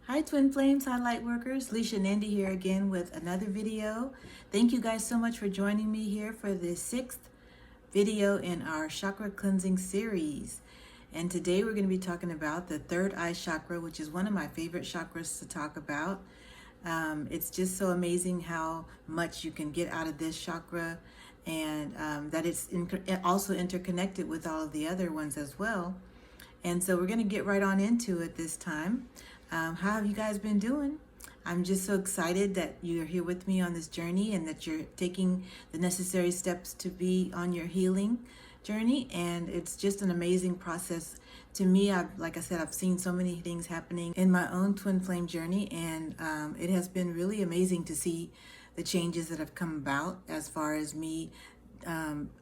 Hi Twin Flames, hi Lightworkers, Lisha Nandi here again with another video. Thank you guys so much for joining me here for the 6th video in our chakra cleansing series. And today we're going to be talking about the third eye chakra, which is one of my favorite chakras to talk about. It's just so amazing how much you can get out of this chakra, and that it's also interconnected with all of the other ones as well. And so we're going to get right on into it this time. How have you guys been doing? I'm just so excited that you're here with me on this journey and that you're taking the necessary steps to be on your healing journey. And it's just an amazing process. To me, like I said, I've seen so many things happening in my own twin flame journey, and it has been really amazing to see the changes that have come about as far as me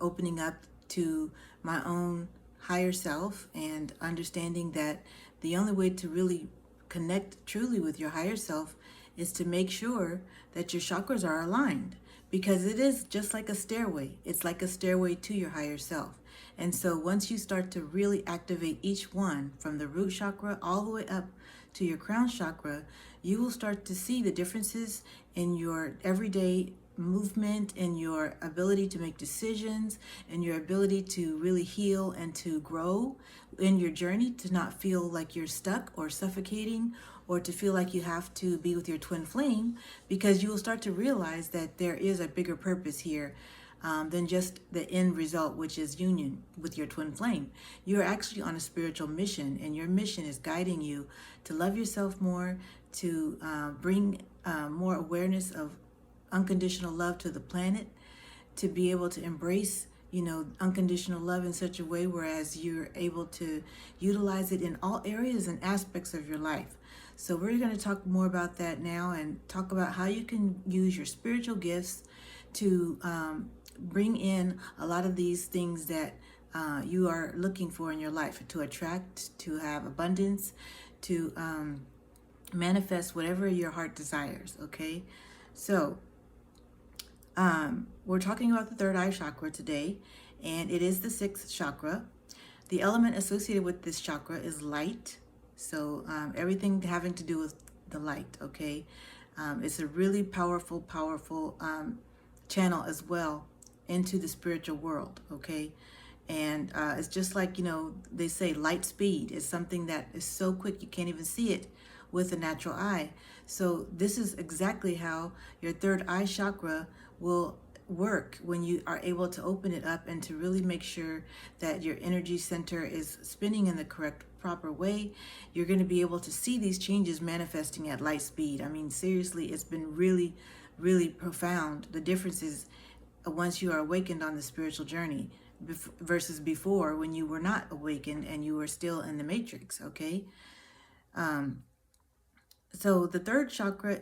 opening up to my own higher self and understanding that the only way to really connect truly with your higher self is to make sure that your chakras are aligned, because it is just like a stairway. It's like a stairway to your higher self. And so once you start to really activate each one from the root chakra all the way up to your crown chakra, you will start to see the differences in your everyday movement, and your ability to make decisions, and your ability to really heal and to grow in your journey, to not feel like you're stuck or suffocating, or to feel like you have to be with your twin flame, because you will start to realize that there is a bigger purpose here than just the end result, which is union with your twin flame. You're actually on a spiritual mission, and your mission is guiding you to love yourself more, to bring more awareness of unconditional love to the planet, to be able to embrace unconditional love in such a way whereas you're able to utilize it in all areas and aspects of your life. So we're going to talk more about that now, and talk about how you can use your spiritual gifts to bring in a lot of these things that you are looking for in your life, to attract, to have abundance, to manifest whatever your heart desires. Okay, so we're talking about the third eye chakra today, and it is the 6th chakra. The element associated with this chakra is light. So everything having to do with the light, okay? It's a really powerful channel as well into the spiritual world, okay? And it's just like, they say light speed is something that is so quick you can't even see it with a natural eye. So this is exactly how your third eye chakra will work when you are able to open it up and to really make sure that your energy center is spinning in the correct proper way. You're going to be able to see these changes manifesting at light speed. I mean, seriously, it's been really profound, the differences once you are awakened on the spiritual journey versus before, when you were not awakened and you were still in the matrix. Okay, so the third eye chakra,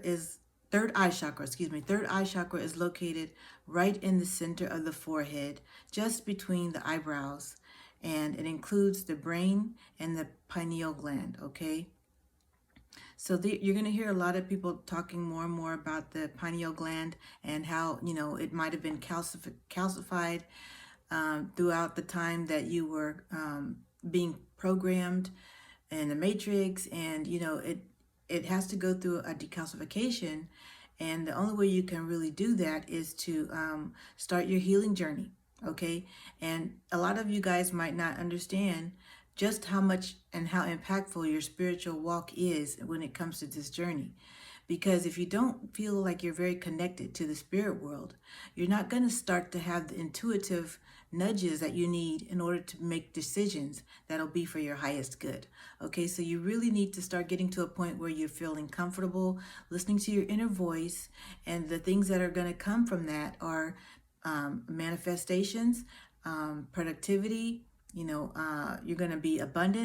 third eye chakra is located right in the center of the forehead, just between the eyebrows, and it includes the brain and the pineal gland. Okay, so you're going to hear a lot of people talking more and more about the pineal gland, and how it might have been calcified throughout the time that you were being programmed in the matrix, and it has to go through a decalcification, and the only way you can really do that is to start your healing journey. Okay, and a lot of you guys might not understand just how much and how impactful your spiritual walk is when it comes to this journey. Because if you don't feel like you're very connected to the spirit world, you're not going to start to have the intuitive nudges that you need in order to make decisions that'll be for your highest good. Okay, so you really need to start getting to a point where you're feeling comfortable listening to your inner voice, and the things that are going to come from that are manifestations, productivity. You're going to be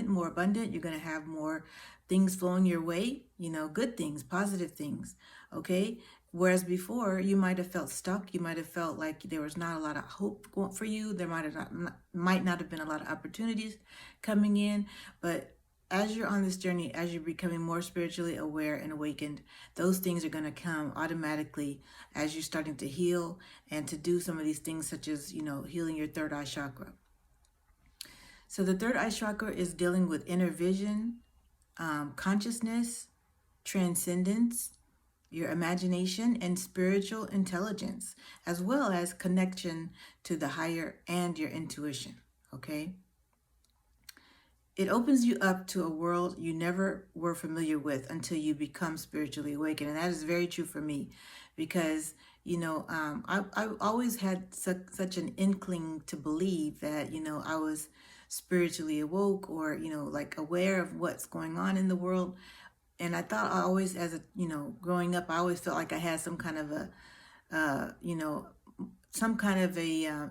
more abundant. You're going to have more things flowing your way, good things, positive things. Okay. Whereas before, you might have felt stuck. You might have felt like there was not a lot of hope for you. There might not have been a lot of opportunities coming in. But as you're on this journey, as you're becoming more spiritually aware and awakened, those things are going to come automatically as you're starting to heal and to do some of these things, such as, healing your third eye chakra. So the third eye chakra is dealing with inner vision, consciousness, transcendence, your imagination, and spiritual intelligence, as well as connection to the higher and your intuition. Okay? It opens you up to a world you never were familiar with until you become spiritually awakened. And that is very true for me because, I always had such an inkling to believe that, I was spiritually awoke or, like aware of what's going on in the world. And I thought I always, as a, growing up, I always felt like I had some kind of a, uh, you know, some kind of a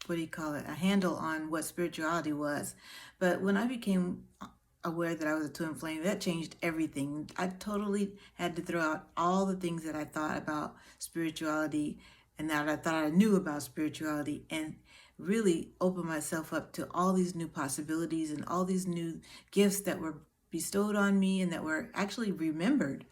what do you call it, a handle on what spirituality was. But when I became aware that I was a twin flame, that changed everything. I totally had to throw out all the things that I thought about spirituality and that I thought I knew about spirituality, and really open myself up to all these new possibilities and all these new gifts that were bestowed on me and that were actually remembered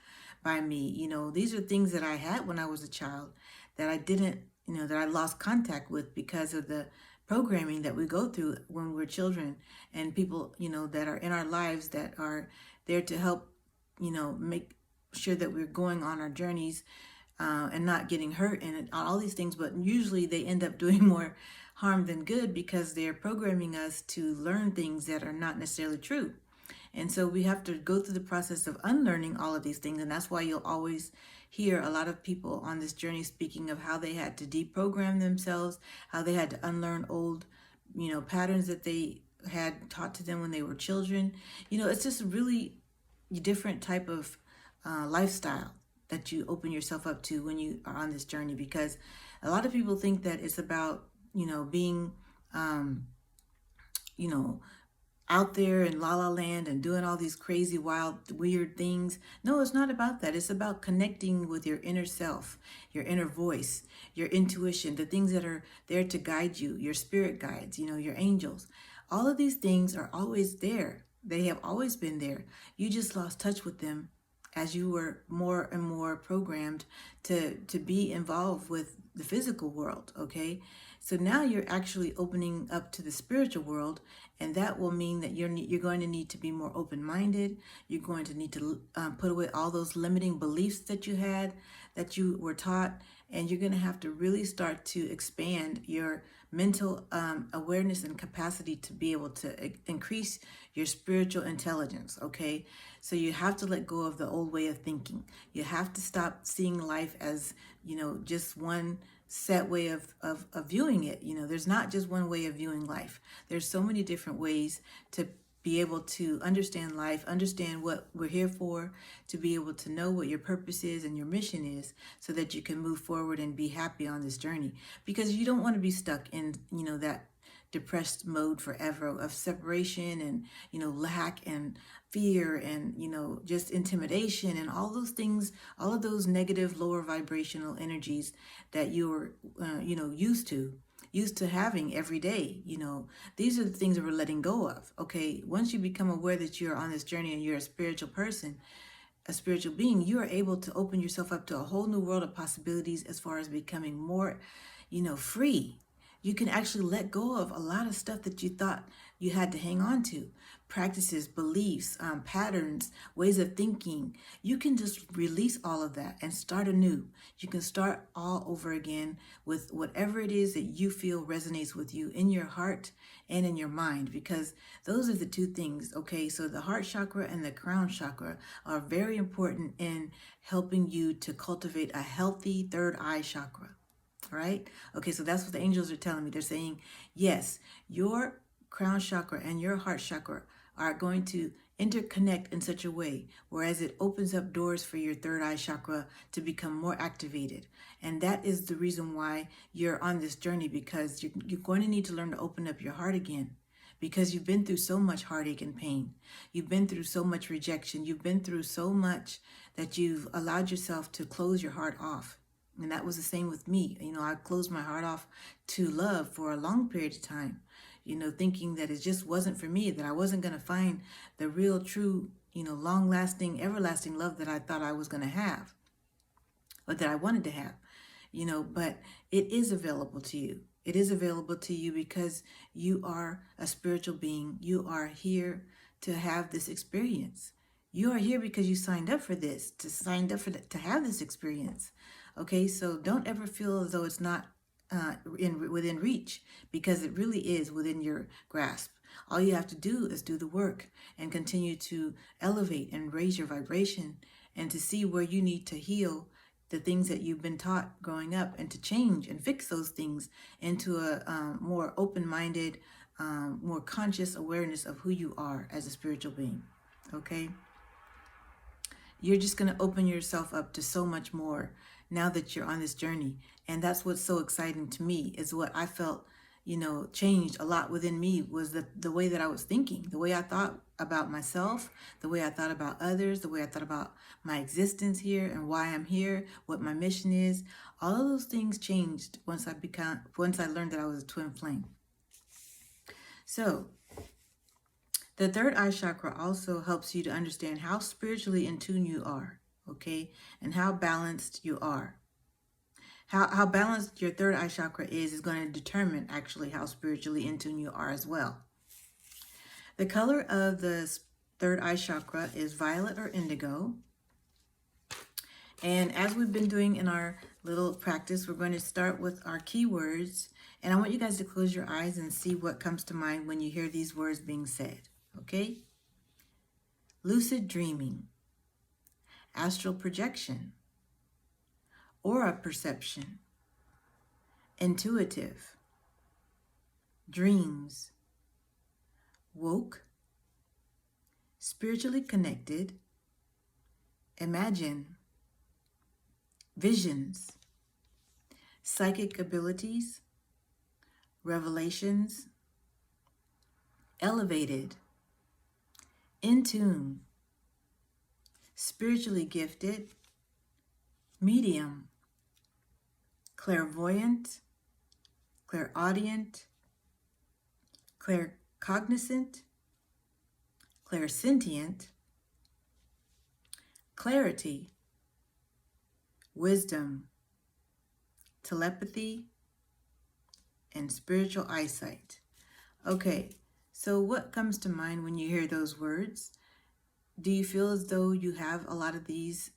by me. These are things that I had when I was a child that I didn't, that I lost contact with because of the programming that we go through when we're children, and people, that are in our lives that are there to help, make sure that we're going on our journeys and not getting hurt and all these things. But usually they end up doing more harm than good because they're programming us to learn things that are not necessarily true. And so we have to go through the process of unlearning all of these things. And that's why you'll always hear a lot of people on this journey speaking of how they had to deprogram themselves, how they had to unlearn old, patterns that they had taught to them when they were children. It's just a really different type of lifestyle that you open yourself up to when you are on this journey, because a lot of people think that it's about, being, you know, out there in la la land and doing all these crazy, wild, weird things. No, it's not about that. It's about connecting with your inner self, your inner voice, your intuition, the things that are there to guide you, your spirit guides, your angels. All of these things are always there. They have always been there. You just lost touch with them as you were more and more programmed to be involved with the physical world, okay? So now you're actually opening up to the spiritual world, and that will mean that you're going to need to be more open-minded. You're going to need to put away all those limiting beliefs that you had, that you were taught, and you're going to have to really start to expand your mental awareness and capacity to be able to increase your spiritual intelligence, okay? So you have to let go of the old way of thinking. You have to stop seeing life as, just one set way of viewing it. There's not just one way of viewing life. There's so many different ways to be able to understand life, understand what we're here for, to be able to know what your purpose is and your mission is, so that you can move forward and be happy on this journey. Because you don't want to be stuck in, that depressed mode forever of separation and, lack and fear and, just intimidation and all those things, all of those negative, lower vibrational energies that you're, used to having every day. These are the things that we're letting go of. Okay. Once you become aware that you're on this journey and you're a spiritual person, a spiritual being, you are able to open yourself up to a whole new world of possibilities as far as becoming more, free. You can actually let go of a lot of stuff that you thought you had to hang on to. Practices, beliefs, patterns, ways of thinking. You can just release all of that and start anew. You can start all over again with whatever it is that you feel resonates with you in your heart and in your mind, because those are the two things, okay? So the heart chakra and the crown chakra are very important in helping you to cultivate a healthy third eye chakra. All right. Okay. So that's what the angels are telling me. They're saying, yes, your crown chakra and your heart chakra are going to interconnect in such a way, whereas it opens up doors for your third eye chakra to become more activated. And that is the reason why you're on this journey, because you're going to need to learn to open up your heart again, because you've been through so much heartache and pain. You've been through so much rejection. You've been through so much that you've allowed yourself to close your heart off. And that was the same with me. I closed my heart off to love for a long period of time, thinking that it just wasn't for me, that I wasn't going to find the real, true, long-lasting, everlasting love that I thought I was going to have, or that I wanted to have, but it is available to you. It is available to you because you are a spiritual being. You are here to have this experience. You are here because you signed up for this, to have this experience. Okay, so don't ever feel as though it's not within reach, because it really is within your grasp. All you have to do is do the work and continue to elevate and raise your vibration, and to see where you need to heal the things that you've been taught growing up, and to change and fix those things into a more open-minded, more conscious awareness of who you are as a spiritual being. Okay? You're just going to open yourself up to so much more now that you're on this journey. And that's what's so exciting to me, is what I felt, changed a lot within me, was the way that I was thinking, the way I thought about myself, the way I thought about others, the way I thought about my existence here and why I'm here, what my mission is. All of those things changed once I learned that I was a twin flame. So the third eye chakra also helps you to understand how spiritually in tune you are, okay? And how balanced you are. How balanced your third eye chakra is going to determine actually how spiritually in tune you are as well. The color of the third eye chakra is violet or indigo. And as we've been doing in our little practice, we're going to start with our keywords. And I want you guys to close your eyes and see what comes to mind when you hear these words being said. Okay? Lucid dreaming, astral projection, aura perception, intuitive, dreams, woke, spiritually connected, imagine, visions, psychic abilities, revelations, elevated, in tune, spiritually gifted, medium, clairvoyant, clairaudient, claircognizant, clairsentient, clarity, wisdom, telepathy, and spiritual eyesight. Okay, so what comes to mind when you hear those words? Do you feel as though you have a lot of these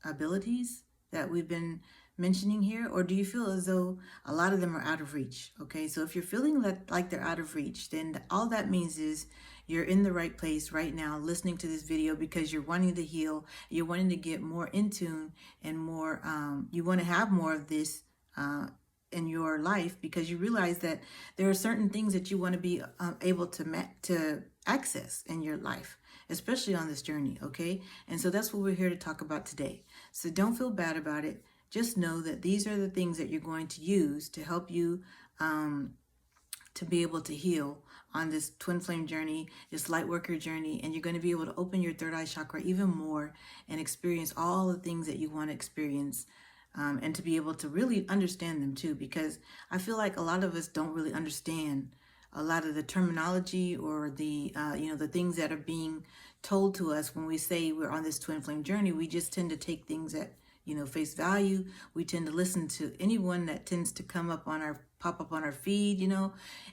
abilities that we've been mentioning here, or do you feel as though a lot of them are out of reach? Okay, so if you're feeling like they're out of reach, then all that means is you're in the right place right now listening to this video, because you're wanting to heal, you're wanting to get more in tune, and more you want to have more of this in your life, because you realize that there are certain things that you want to be able to access in your life, especially on this journey. Okay, and so that's what we're here to talk about today. So don't feel bad about it. Just know that these are the things that you're going to use to help you to be able to heal on this twin flame journey, this light worker journey, and you're going to be able to open your third eye chakra even more and experience all the things that you want to experience, and to be able to really understand them too, because I feel like a lot of us don't really understand a lot of the terminology, or the the things that are being told to us when we say we're on this twin flame journey. We just tend to take things at face value. We tend to listen to anyone that tends to pop up on our feed,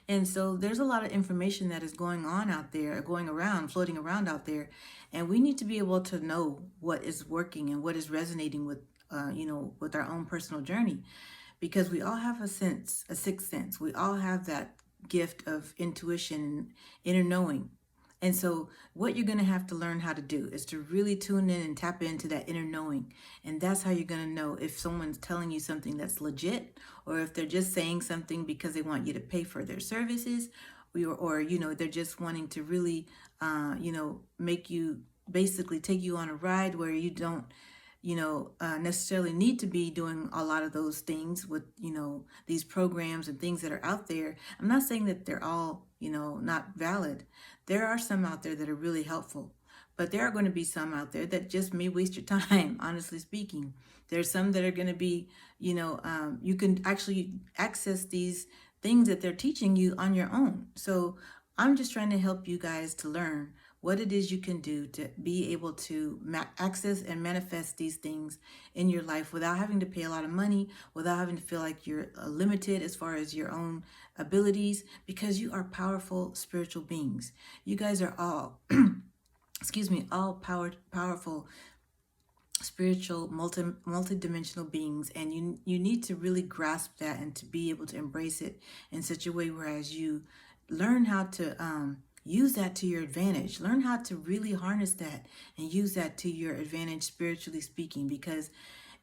and so there's a lot of information that is going on out there, floating around out there, and we need to be able to know what is working and what is resonating with with our own personal journey, because we all have a sixth sense. We all have that gift of intuition and inner knowing. And so what you're going to have to learn how to do is to really tune in and tap into that inner knowing. And that's how you're going to know if someone's telling you something that's legit, or if they're just saying something because they want you to pay for their services, or they're just wanting to really, make you, basically take you on a ride where you don't, necessarily need to be doing a lot of those things with, these programs and things that are out there. I'm not saying that they're all, not valid. There are some out there that are really helpful, but there are going to be some out there that just may waste your time, honestly speaking. There's some that are going to be, you can actually access these things that they're teaching you on your own. So I'm just trying to help you guys to learn what it is you can do to be able to access and manifest these things in your life without having to pay a lot of money, without having to feel like you're limited as far as your own abilities, because you are powerful spiritual beings. You guys are all all powerful spiritual multi-dimensional beings, and you need to really grasp that and to be able to embrace it in such a way whereas you learn how to use that to your advantage, learn how to really harness that and use that to your advantage, spiritually speaking, because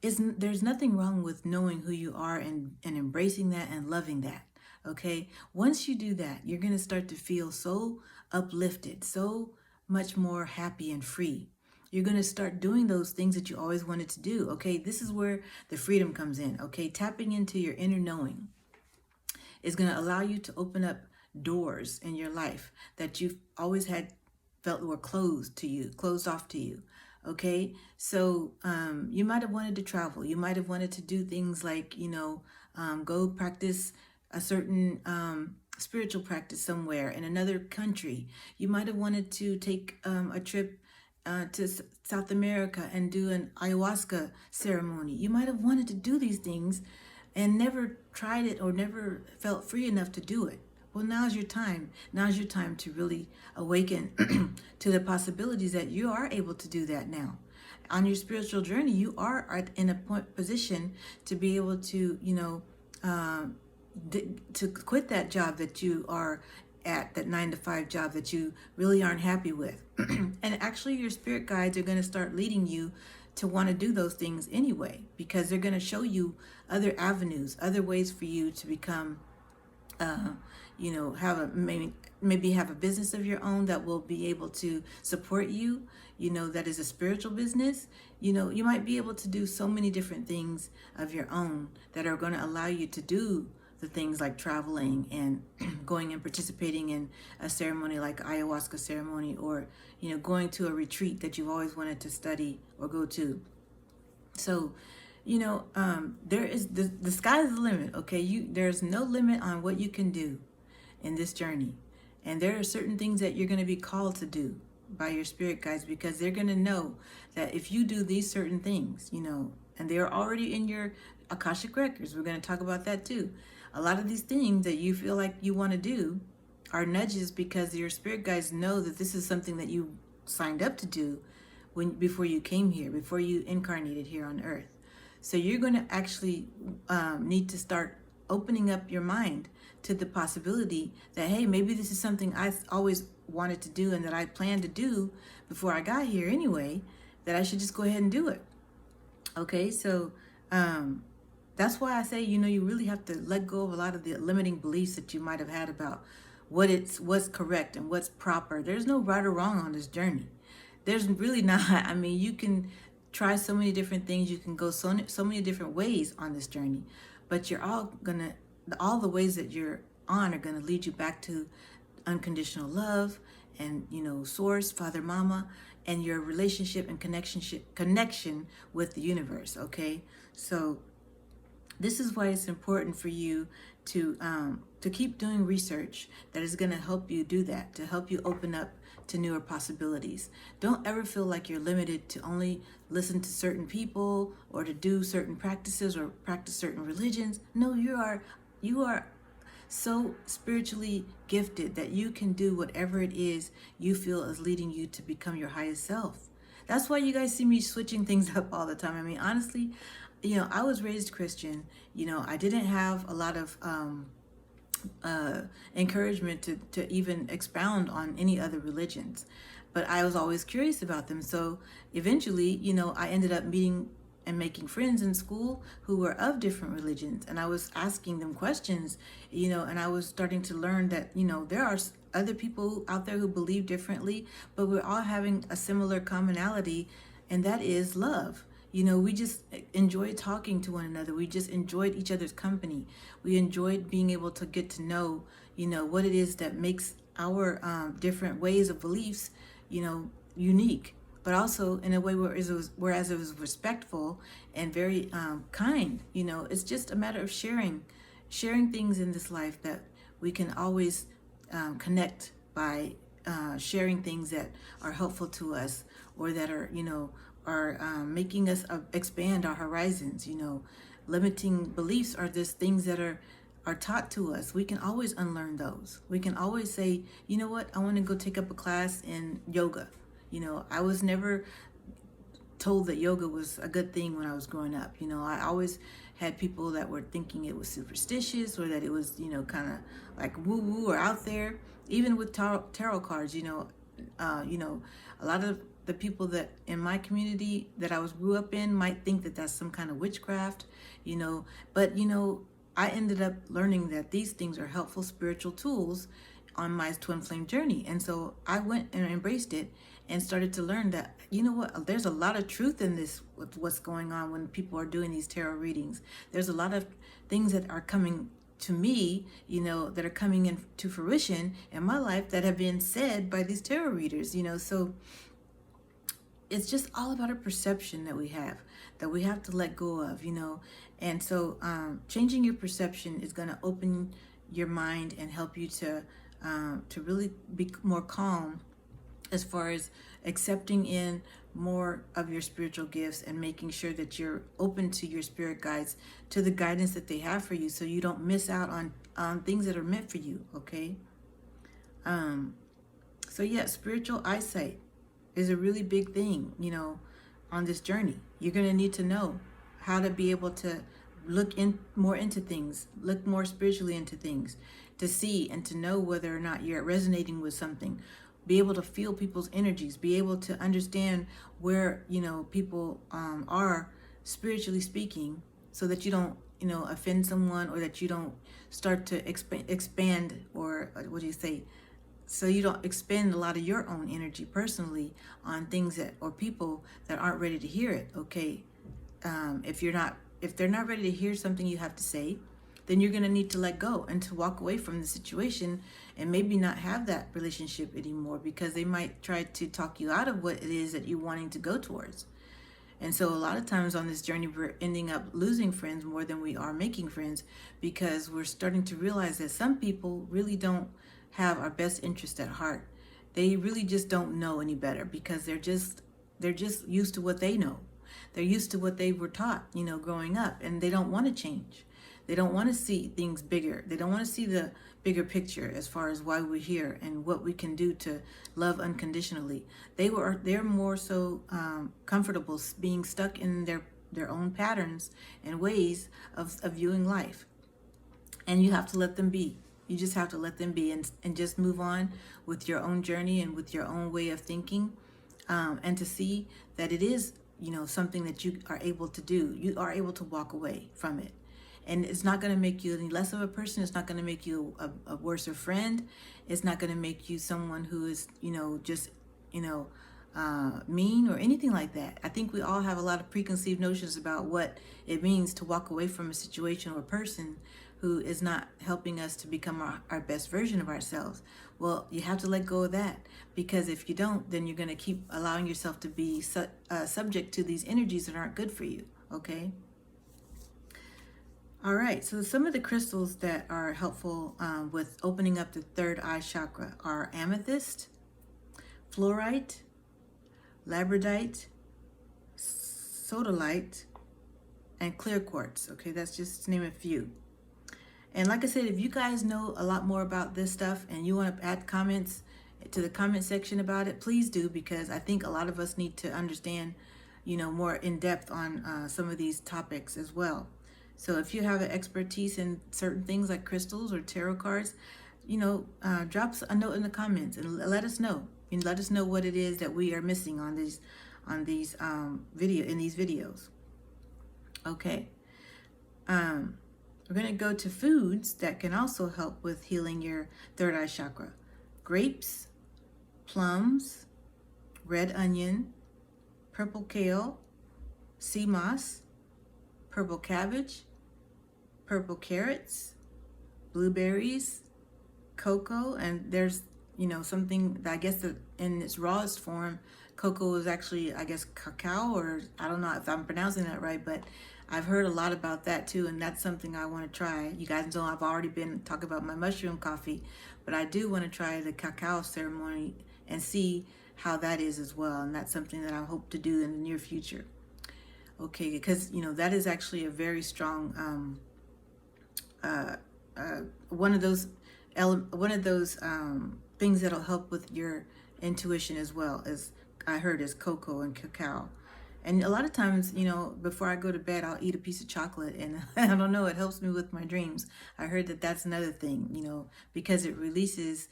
there's nothing wrong with knowing who you are and embracing that and loving that. Okay, once you do that, you're going to start to feel so uplifted, so much more happy and free. You're going to start doing those things that you always wanted to do. Okay, this is where the freedom comes in. Okay, tapping into your inner knowing is going to allow you to open up doors in your life that you've always had felt were closed off to you. Okay, so you might have wanted to travel. You might have wanted to do things like, go practice a certain spiritual practice somewhere in another country. You might have wanted to take a trip to South America and do an ayahuasca ceremony. You might have wanted to do these things and never tried it or never felt free enough to do it. Well, now's your time. Now's your time to really awaken to the possibilities that you are able to do that now. On your spiritual journey, you are in a position to be able to, to quit that job that you are at, that 9-to-5 job that you really aren't happy with. And actually your spirit guides are going to start leading you to want to do those things anyway, because they're going to show you other avenues, other ways for you to become have a maybe have a business of your own that will be able to support you, that is a spiritual business. You might be able to do so many different things of your own that are going to allow you to do the things like traveling and going and participating in a ceremony like ayahuasca ceremony, or going to a retreat that you've always wanted to study or go to. So there is the sky's the limit. Okay, there's no limit on what you can do in this journey, and there are certain things that you're going to be called to do by your spirit guides, because they're going to know that if you do these certain things, and they're already in your Akashic records. We're going to talk about that too. A lot of these things that you feel like you want to do are nudges, because your spirit guides know that this is something that you signed up to do before you came here, before you incarnated here on earth. So you're going to actually need to start opening up your mind to the possibility that, hey, maybe this is something I always wanted to do and that I planned to do before I got here anyway, that I should just go ahead and do it. Okay, so that's why I say, you really have to let go of a lot of the limiting beliefs that you might have had about what's correct and what's proper. There's no right or wrong on this journey. There's really not. I mean, you can try so many different things. You can go so many different ways on this journey, but all the ways that you're on are gonna lead you back to unconditional love and source, father, mama, and your relationship and connection with the universe. Okay, so this is why it's important for you to keep doing research that is going to help you do that, to help you open up to newer possibilities. Don't ever feel like you're limited to only listen to certain people or to do certain practices or practice certain religions. No, you are so spiritually gifted that you can do whatever it is you feel is leading you to become your highest self. That's why you guys see me switching things up all the time. I mean, honestly, I was raised Christian. I didn't have a lot of encouragement to even expound on any other religions, but I was always curious about them. So eventually, I ended up meeting and making friends in school who were of different religions, and I was asking them questions, and I was starting to learn that there are other people out there who believe differently, but we're all having a similar commonality, and that is love. We just enjoyed talking to one another. We just enjoyed each other's company. We enjoyed being able to get to know, what it is that makes our different ways of beliefs, unique, but also in a way whereas it was respectful and very kind. It's just a matter of sharing things in this life that we can always connect by sharing things that are helpful to us, or that are making us expand our horizons. Limiting beliefs are just things that are taught to us. We can always unlearn those. We can always say, you know what, I want to go take up a class in yoga. I was never told that yoga was a good thing when I was growing up. I always had people that were thinking it was superstitious, or that it was, kind of like woo woo or out there. Even with tarot cards, a lot of the people that in my community that I grew up in might think that that's some kind of witchcraft, but I ended up learning that these things are helpful spiritual tools on my twin flame journey. And so I went and embraced it and started to learn that, there's a lot of truth in this, with what's going on when people are doing these tarot readings. There's a lot of things that are coming to me, that are coming into fruition in my life that have been said by these tarot readers, so it's just all about a perception that we have to let go of, and so changing your perception is going to open your mind and help you to really be more calm as far as accepting in more of your spiritual gifts and making sure that you're open to your spirit guides, to the guidance that they have for you, so you don't miss out on things that are meant for you. Okay. So yeah, spiritual eyesight is a really big thing, on this journey. You're going to need to know how to be able to look more into things, look more spiritually into things, to see and to know whether or not you're resonating with something, be able to feel people's energies, be able to understand where, people are spiritually speaking, so that you don't, offend someone, or that you don't start to expand, or what do you say? So you don't expend a lot of your own energy personally on things or people that aren't ready to hear it. Okay. If they're not ready to hear something you have to say, then you're going to need to let go and to walk away from the situation, and maybe not have that relationship anymore, because they might try to talk you out of what it is that you're wanting to go towards. And so a lot of times on this journey, we're ending up losing friends more than we are making friends, because we're starting to realize that some people really don't have our best interest at heart. They really just don't know any better, because they're just used to what they know. They're used to what they were taught, growing up, and they don't want to change. They don't want to see things bigger. They don't want to see the bigger picture as far as why we're here and what we can do to love unconditionally. They're more so comfortable being stuck in their own patterns and ways of viewing life. And you have to let them be. You just have to let them be, and just move on with your own journey and with your own way of thinking, and to see that it is, something that you are able to do. You are able to walk away from it. And it's not going to make you any less of a person. It's not going to make you a worse friend. It's not going to make you someone who is, just, mean or anything like that. I think we all have a lot of preconceived notions about what it means to walk away from a situation or a person who is not helping us to become our best version of ourselves. Well, you have to let go of that, because if you don't, then you're going to keep allowing yourself to be subject to these energies that aren't good for you. Okay. All right, so some of the crystals that are helpful with opening up the third eye chakra are amethyst, fluorite, labradorite, sodalite, and clear quartz. Okay, that's just to name a few. And like I said, if you guys know a lot more about this stuff and you want to add comments to the comment section about it, please do, because I think a lot of us need to understand, more in depth on some of these topics as well. So if you have an expertise in certain things like crystals or tarot cards, drop a note in the comments and let us know. Let us know what it is that we are missing on these videos. Okay. We're going to go to foods that can also help with healing your third eye chakra. Grapes, plums, red onion, purple kale, sea moss, purple cabbage, purple carrots, blueberries, cocoa, and there's, something that I guess that in its rawest form, cocoa is actually, I guess, cacao, or I don't know if I'm pronouncing that right, but I've heard a lot about that too, and that's something I want to try. You guys know I've already been talking about my mushroom coffee, but I do want to try the cacao ceremony and see how that is as well, and that's something that I hope to do in the near future. Okay, because that is actually a very strong one of those things that'll help with your intuition as well, as I heard is cocoa and cacao. And a lot of times, you know, before I go to bed, I'll eat a piece of chocolate, and I don't know, it helps me with my dreams. I heard that that's another thing, you know, because it releases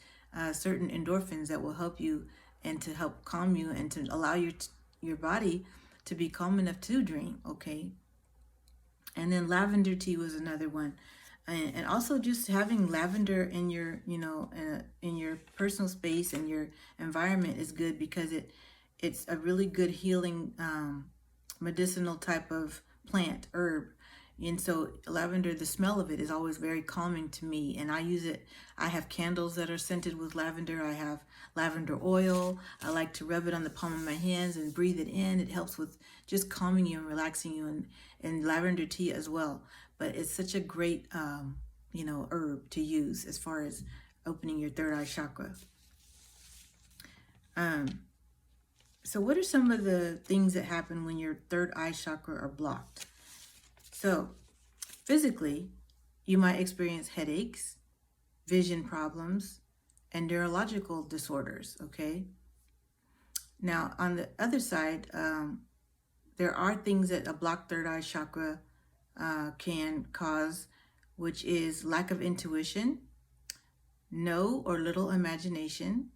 certain endorphins that will help you and to help calm you and to allow your body to be calm enough to dream. Okay. And then lavender tea was another one. And also just having lavender in your, you know, in your personal space and your environment is good because it's a really good healing medicinal type of plant, herb. And so lavender, the smell of it is always very calming to me. And I use it. I have candles that are scented with lavender. I have lavender oil. I like to rub it on the palm of my hands and breathe it in. It helps with just calming you and relaxing you, and lavender tea as well. But it's such a great, you know, herb to use as far as opening your third eye chakra. So what are some of the things that happen when your third eye chakra are blocked? So physically, you might experience headaches, vision problems, and neurological disorders, okay? Now, on the other side, there are things that a blocked third eye chakra can cause, which is lack of intuition, no or little imagination.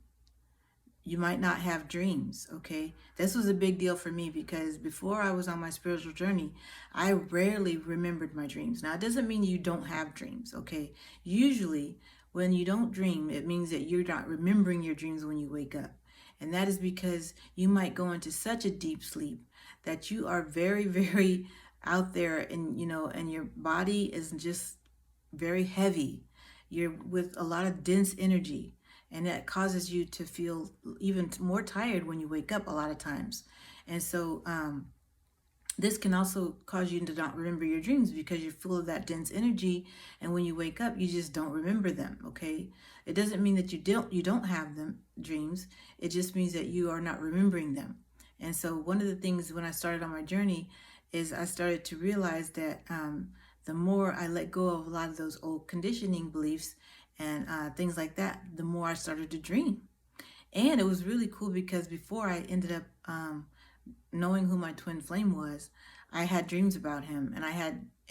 You might not have dreams, okay? This was a big deal for me because before I was on my spiritual journey, I rarely remembered my dreams. Now, it doesn't mean you don't have dreams, okay? Usually, when you don't dream, it means that you're not remembering your dreams when you wake up. And that is because you might go into such a deep sleep that you are very, very out there, and, you know, and your body is just very heavy. You're with a lot of dense energy. And that causes you to feel even more tired when you wake up a lot of times. And so this can also cause you to not remember your dreams because you're full of that dense energy. And when you wake up, you just don't remember them, okay? It doesn't mean that you don't have them, dreams. It just means that you are not remembering them. And so one of the things when I started on my journey is I started to realize that the more I let go of a lot of those old conditioning beliefs and things like that, the more I started to dream. And it was really cool because before I ended up knowing who my twin flame was, I had dreams about him,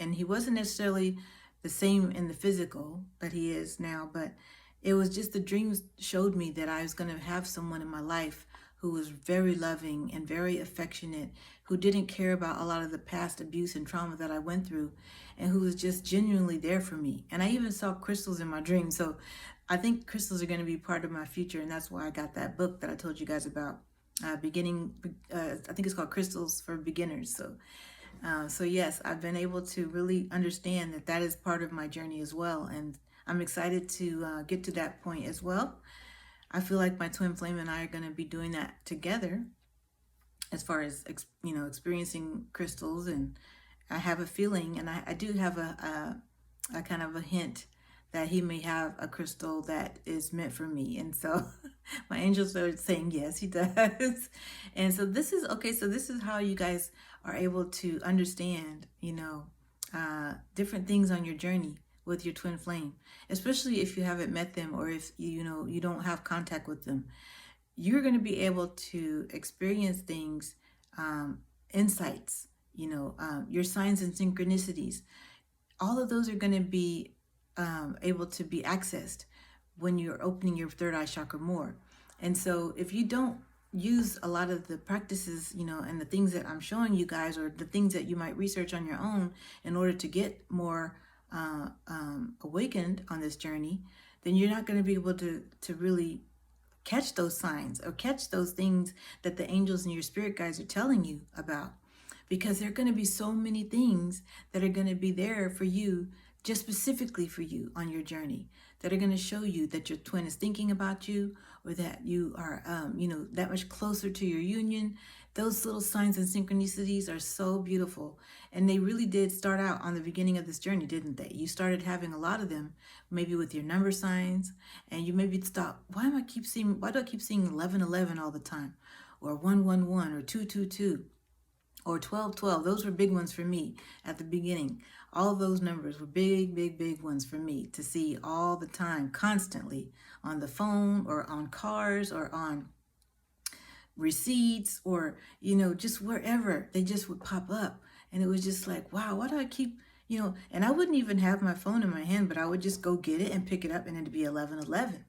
and he wasn't necessarily the same in the physical that he is now, but it was just the dreams showed me that I was going to have someone in my life who was very loving and very affectionate, who didn't care about a lot of the past abuse and trauma that I went through, and who was just genuinely there for me. And I even saw crystals in my dreams. So I think crystals are going to be part of my future, and that's why I got that book that I told you guys about, I think it's called Crystals for Beginners. So yes, I've been able to really understand that that is part of my journey as well, and I'm excited to get to that point as well. I feel like my twin flame and I are going to be doing that together as far as, you know, experiencing crystals. And I have a feeling, and I do have a kind of a hint that he may have a crystal that is meant for me. And so my angels are saying, yes, he does. And so this is, okay, so this is how you guys are able to understand, you know, different things on your journey with your twin flame, especially if you haven't met them or if you know you don't have contact with them. You're going to be able to experience things, insights, you know, your signs and synchronicities. All of those are going to be able to be accessed when you're opening your third eye chakra more. And so if you don't use a lot of the practices, you know, and the things that I'm showing you guys, or the things that you might research on your own in order to get more awakened on this journey, then you're not going to be able to really catch those signs or catch those things that the angels and your spirit guides are telling you about, because there are going to be so many things that are going to be there for you, just specifically for you on your journey, that are going to show you that your twin is thinking about you, or that you are, you know, that much closer to your union. Those little signs and synchronicities are so beautiful. And they really did start out on the beginning of this journey, didn't they? You started having a lot of them, maybe with your number signs, and you maybe thought, why do I keep seeing 1111 all the time? Or 111 or 222 or 1212. Those were big ones for me at the beginning. All of those numbers were big, big, big ones for me to see all the time, constantly, on the phone or on cars or on receipts, or, just wherever they just would pop up. And it was just like, wow, why do I keep, and I wouldn't even have my phone in my hand, but I would just go get it and pick it up, and it'd be 11:11,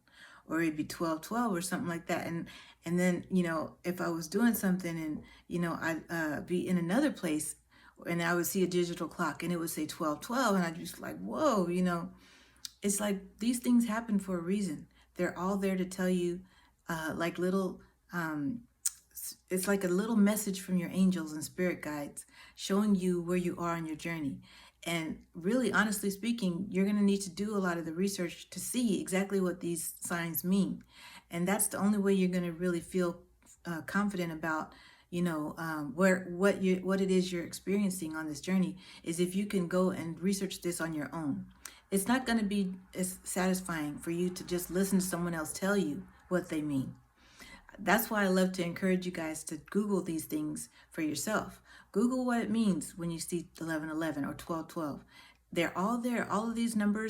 or it'd be 12:12 or something like that. And then, if I was doing something and, I'd be in another place and I would see a digital clock and it would say 12:12, and I'd just like, whoa, it's like these things happen for a reason. They're all there to tell you, like little, it's like a little message from your angels and spirit guides showing you where you are on your journey. And really, honestly speaking, you're going to need to do a lot of the research to see exactly what these signs mean. And that's the only way you're going to really feel confident about, what it is you're experiencing on this journey, is if you can go and research this on your own. It's not going to be as satisfying for you to just listen to someone else tell you what they mean. That's why I love to encourage you guys to Google these things for yourself. Google what it means when you see 11:11 or 12:12. They're all there. All of these number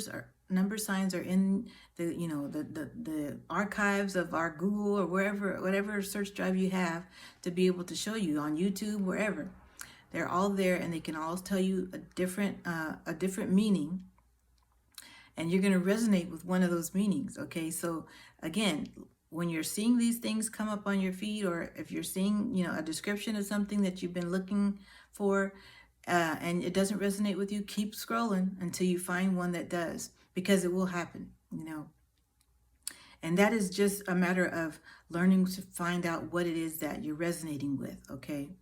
signs are in the the archives of our Google or whatever search drive you have to be able to show you on YouTube, wherever. They're all there, and they can all tell you a different meaning, and you're going to resonate with one of those meanings. Okay, so again, when you're seeing these things come up on your feed, or if you're seeing, a description of something that you've been looking for, and it doesn't resonate with you, keep scrolling until you find one that does, because it will happen, And that is just a matter of learning to find out what it is that you're resonating with, okay?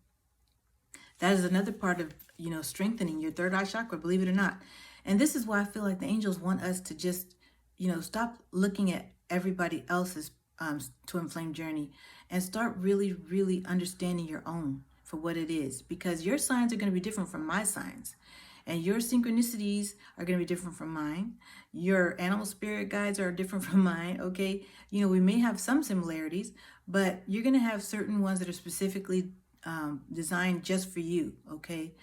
That is another part of, strengthening your third eye chakra, believe it or not. And this is why I feel like the angels want us to just, stop looking at everybody else's twin flame journey and start really, really understanding your own for what it is, because your signs are going to be different from my signs, and your synchronicities are going to be different from mine. Your animal spirit guides are different from mine. Okay, we may have some similarities, but you're going to have certain ones that are specifically designed just for you. Okay,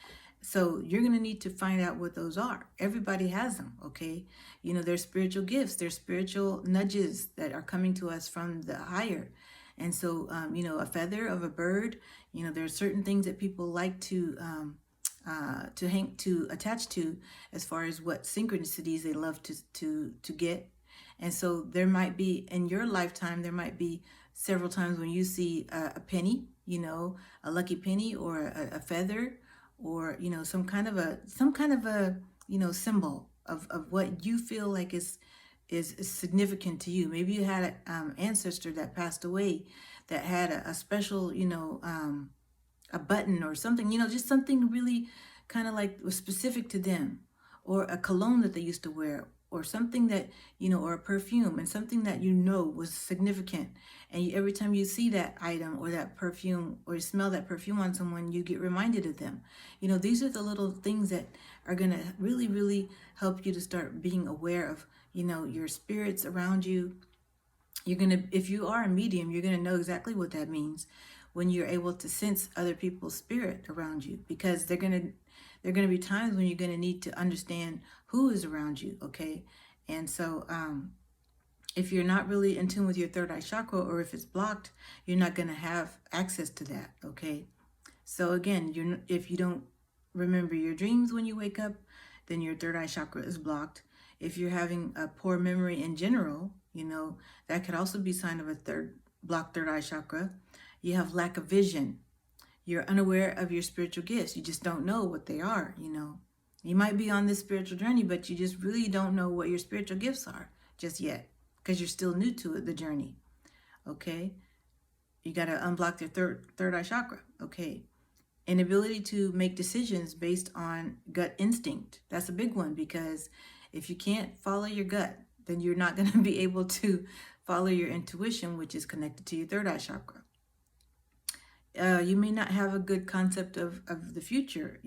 so you're going to need to find out what those are. Everybody has them, okay? There's spiritual gifts, there's spiritual nudges that are coming to us from the higher. And so, a feather of a bird, there are certain things that people like to attach to, as far as what synchronicities they love to get. And so there might be, in your lifetime, there might be several times when you see a penny, a lucky penny, or a feather, or some kind of a symbol of what you feel like is significant to you. Maybe you had an ancestor that passed away that had a special a button or something, just something really kind of like was specific to them, or a cologne that they used to wear, or something that, or a perfume, and something that was significant. And every time you see that item or that perfume, or you smell that perfume on someone, you get reminded of them. These are the little things that are going to really, really help you to start being aware of, your spirits around you. If you are a medium, you're going to know exactly what that means when you're able to sense other people's spirit around you, because they're going to be times when you're going to need to understand who is around you, okay? And so if you're not really in tune with your third eye chakra, or if it's blocked, you're not going to have access to that, okay? So again, if you don't remember your dreams when you wake up, then your third eye chakra is blocked. If you're having a poor memory in general, that could also be a sign of a blocked third eye chakra. You have lack of vision. You're unaware of your spiritual gifts. You just don't know what they are, You might be on this spiritual journey, but you just really don't know what your spiritual gifts are just yet, because you're still new to the journey, okay? You got to unblock your third eye chakra, okay? Inability to make decisions based on gut instinct. That's a big one, because if you can't follow your gut, then you're not going to be able to follow your intuition, which is connected to your third eye chakra. You may not have a good concept of the future,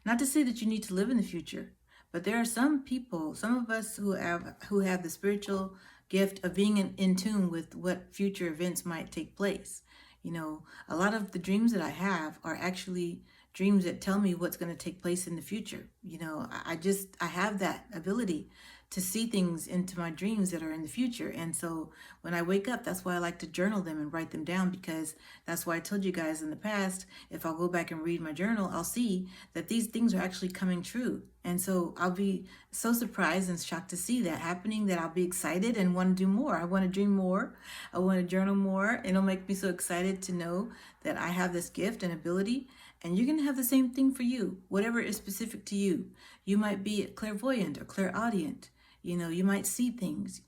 Not to say that you need to live in the future, but there are some people, some of us who have the spiritual gift of being in tune with what future events might take place. A lot of the dreams that I have are actually dreams that tell me what's going to take place in the future. I have that ability to see things into my dreams that are in the future. And so when I wake up, that's why I like to journal them and write them down, because that's why I told you guys in the past, if I'll go back and read my journal, I'll see that these things are actually coming true. And so I'll be so surprised and shocked to see that happening, that I'll be excited and want to do more. I want to dream more. I want to journal more. It'll make me so excited to know that I have this gift and ability. And you're going to have the same thing for you, whatever is specific to you. You might be clairvoyant or clairaudient. You might see things.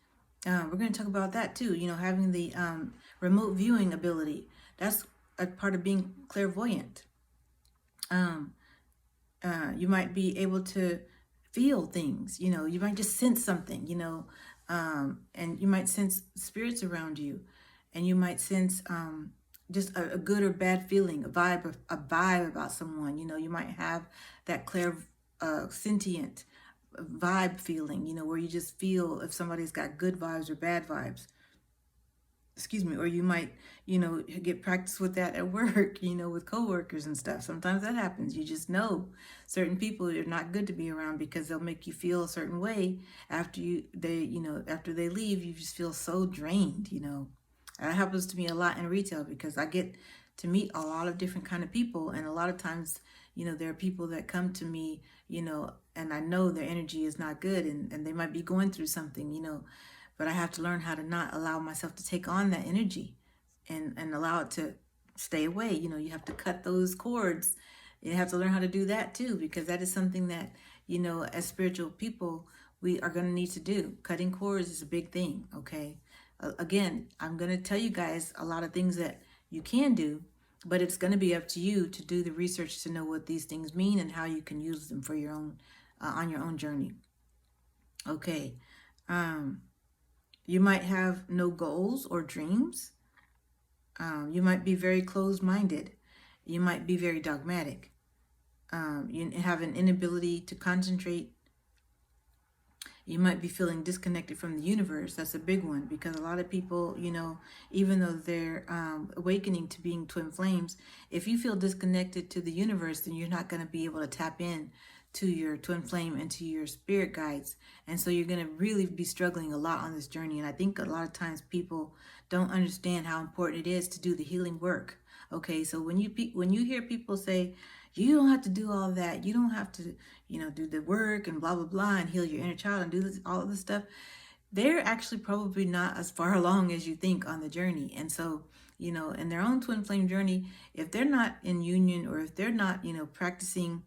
We're going to talk about that too. Having the remote viewing ability. That's a part of being clairvoyant. You might be able to feel things. You might just sense something, and you might sense spirits around you, and you might sense just a good or bad feeling, a vibe about someone. You might have that sentient vibe feeling, where you just feel if somebody's got good vibes or bad vibes. Excuse me. Or you might, get practice with that at work, with coworkers and stuff. Sometimes that happens. You just know certain people are not good to be around because they'll make you feel a certain way after they leave. You just feel so drained, That happens to me a lot in retail because I get to meet a lot of different kind of people. And a lot of times, there are people that come to me, and I know their energy is not good, and they might be going through something, but I have to learn how to not allow myself to take on that energy and allow it to stay away. You have to cut those cords. You have to learn how to do that too, because that is something that, as spiritual people, we are going to need to do. Cutting cords is a big thing. Okay. Again, I'm going to tell you guys a lot of things that you can do, but it's going to be up to you to do the research to know what these things mean and how you can use them for your own, on your own journey. Okay. You might have no goals or dreams. You might be very closed-minded. You might be very dogmatic. You have an inability to concentrate. You might be feeling disconnected from the universe. That's a big one, because a lot of people, even though they're awakening to being twin flames, if you feel disconnected to the universe, then you're not going to be able to tap in to your twin flame and to your spirit guides. And so you're going to really be struggling a lot on this journey. And I think a lot of times people don't understand how important it is to do the healing work. Okay, so when you hear people say, you don't have to do all that, you don't have to, do the work and blah, blah, blah, and heal your inner child and do this, all of this stuff, they're actually probably not as far along as you think on the journey. And so, in their own twin flame journey, if they're not in union, or if they're not, practicing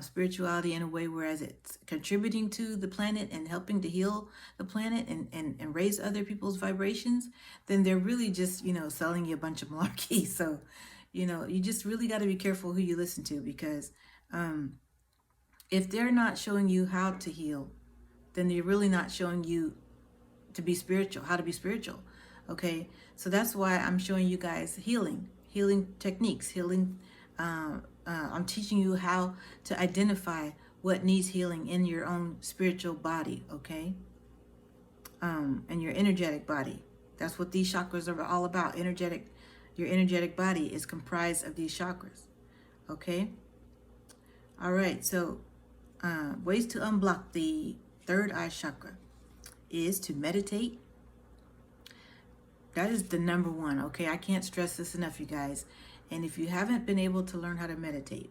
spirituality in a way whereas it's contributing to the planet and helping to heal the planet and raise other people's vibrations, then they're really just, selling you a bunch of malarkey. So, you just really got to be careful who you listen to, because if they're not showing you how to heal, then they're really not showing you to be spiritual, how to be spiritual. Okay, so that's why I'm showing you guys healing techniques, I'm teaching you how to identify what needs healing in your own spiritual body, okay? And your energetic body. That's what these chakras are all about. Your energetic body is comprised of these chakras, okay? All right, so ways to unblock the third eye chakra is to meditate. That is the number one, okay? I can't stress this enough, you guys. And if you haven't been able to learn how to meditate,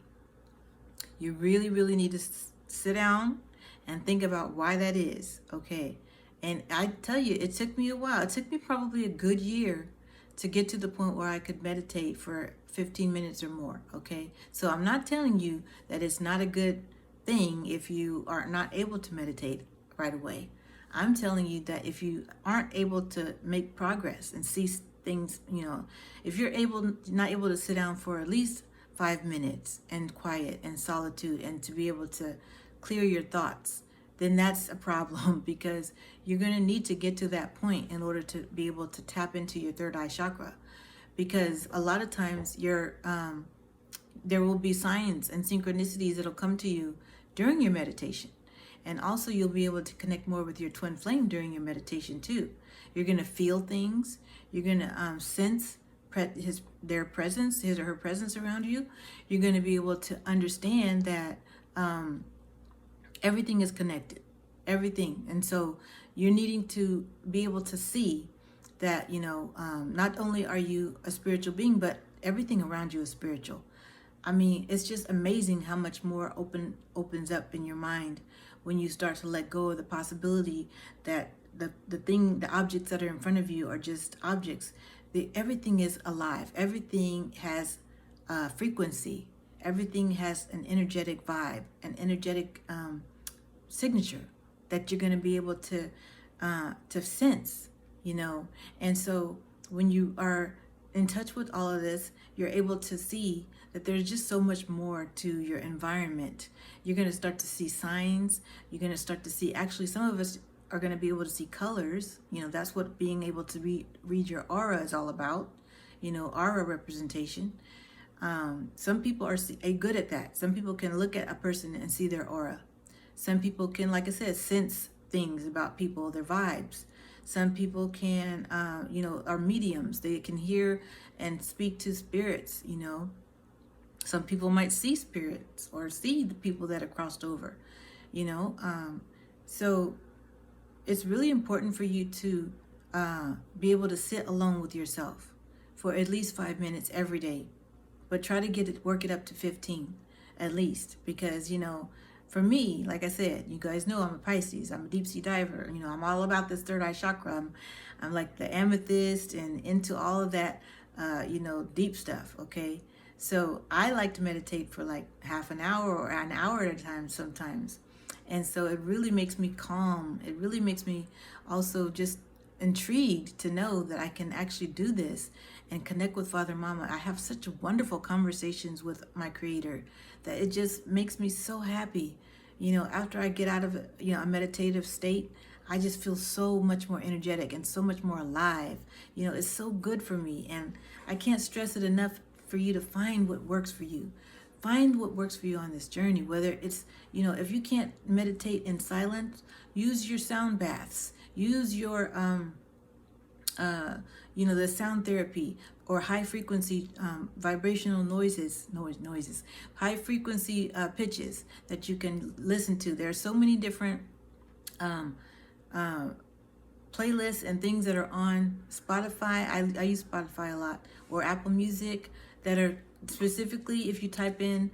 you really, really need to sit down and think about why that is, okay? And I tell you, it took me a while. It took me probably a good year to get to the point where I could meditate for 15 minutes or more, okay? So I'm not telling you that it's not a good thing if you are not able to meditate right away. I'm telling you that if you aren't able to make progress and see things, if you're not able to sit down for at least 5 minutes and quiet and solitude and to be able to clear your thoughts, then that's a problem, because you're going to need to get to that point in order to be able to tap into your third eye chakra. Because a lot of times there will be signs and synchronicities that'll come to you during your meditation. And also you'll be able to connect more with your twin flame during your meditation too. You're going to feel things. You're going to sense their presence, his or her presence around you. You're going to be able to understand that everything is connected. everything. And so you're needing to be able to see that, not only are you a spiritual being, but everything around you is spiritual. I mean, it's just amazing how much more opens up in your mind when you start to let go of the possibility that the objects that are in front of you are just objects. Everything is alive. Everything has frequency. Everything has an energetic vibe, an energetic signature that you're going to be able to sense, And so when you are in touch with all of this, you're able to see that there's just so much more to your environment. You're going to start to see signs. You're going to start to see, actually, some of us are going to be able to see colors. That's what being able to read your aura is all about, aura representation. Some people are good at that. Some people can look at a person and see their aura. Some people can, like I said, sense things about people, their vibes. Some people can, are mediums. They can hear and speak to spirits, Some people might see spirits or see the people that have crossed over, So it's really important for you to be able to sit alone with yourself for at least 5 minutes every day. But try to work it up to 15 at least, because, for me, like I said, you guys know I'm a Pisces. I'm a deep sea diver. I'm all about this third eye chakra. I'm like the amethyst and into all of that, deep stuff. Okay. So I like to meditate for like half an hour or an hour at a time sometimes. And so it really makes me calm. It really makes me also just intrigued to know that I can actually do this and connect with Father Mama. I have such wonderful conversations with my Creator that it just makes me so happy. After I get out of a meditative state, I just feel so much more energetic and so much more alive. It's so good for me, and I can't stress it enough for you to find what works for you. Find what works for you on this journey, whether it's, if you can't meditate in silence, use your sound baths, use your, the sound therapy or high frequency vibrational noises, high frequency pitches that you can listen to. There are so many different playlists and things that are on Spotify. I use Spotify a lot, or Apple Music, that are specifically, if you type in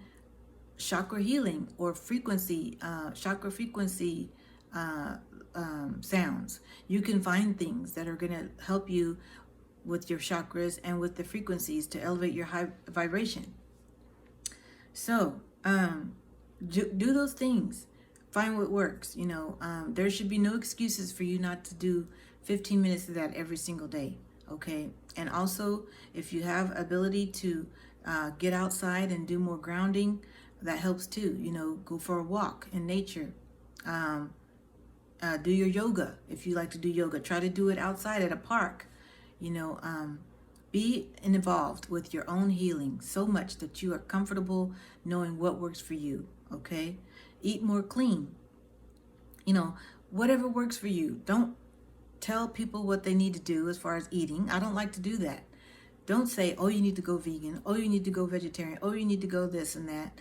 chakra healing or frequency, chakra frequency sounds, you can find things that are going to help you with your chakras and with the frequencies to elevate your high vibration. So do those things. Find what works. There should be no excuses for you not to do 15 minutes of that every single day. Okay. And also, if you have ability to get outside and do more grounding, that helps too. Go for a walk in nature. Do your yoga. If you like to do yoga, try to do it outside at a park. Be involved with your own healing so much that you are comfortable knowing what works for you. Okay. Eat more clean. Whatever works for you. Don't tell people what they need to do as far as eating. I don't like to do that. Don't say, oh, you need to go vegan. Oh, you need to go vegetarian. Oh, you need to go this and that.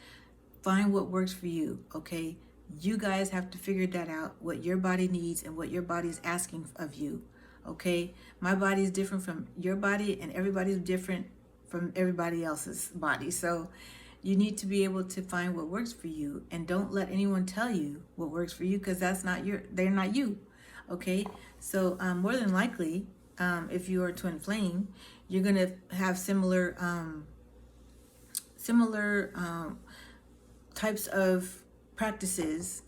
Find what works for you. Okay. You guys have to figure that out, what your body needs and what your body is asking of you. Okay. My body is different from your body, and everybody's different from everybody else's body. So you need to be able to find what works for you, and don't let anyone tell you what works for you, because they're not you. Okay. So more than likely, if you are twin flame, you're going to have similar types of practices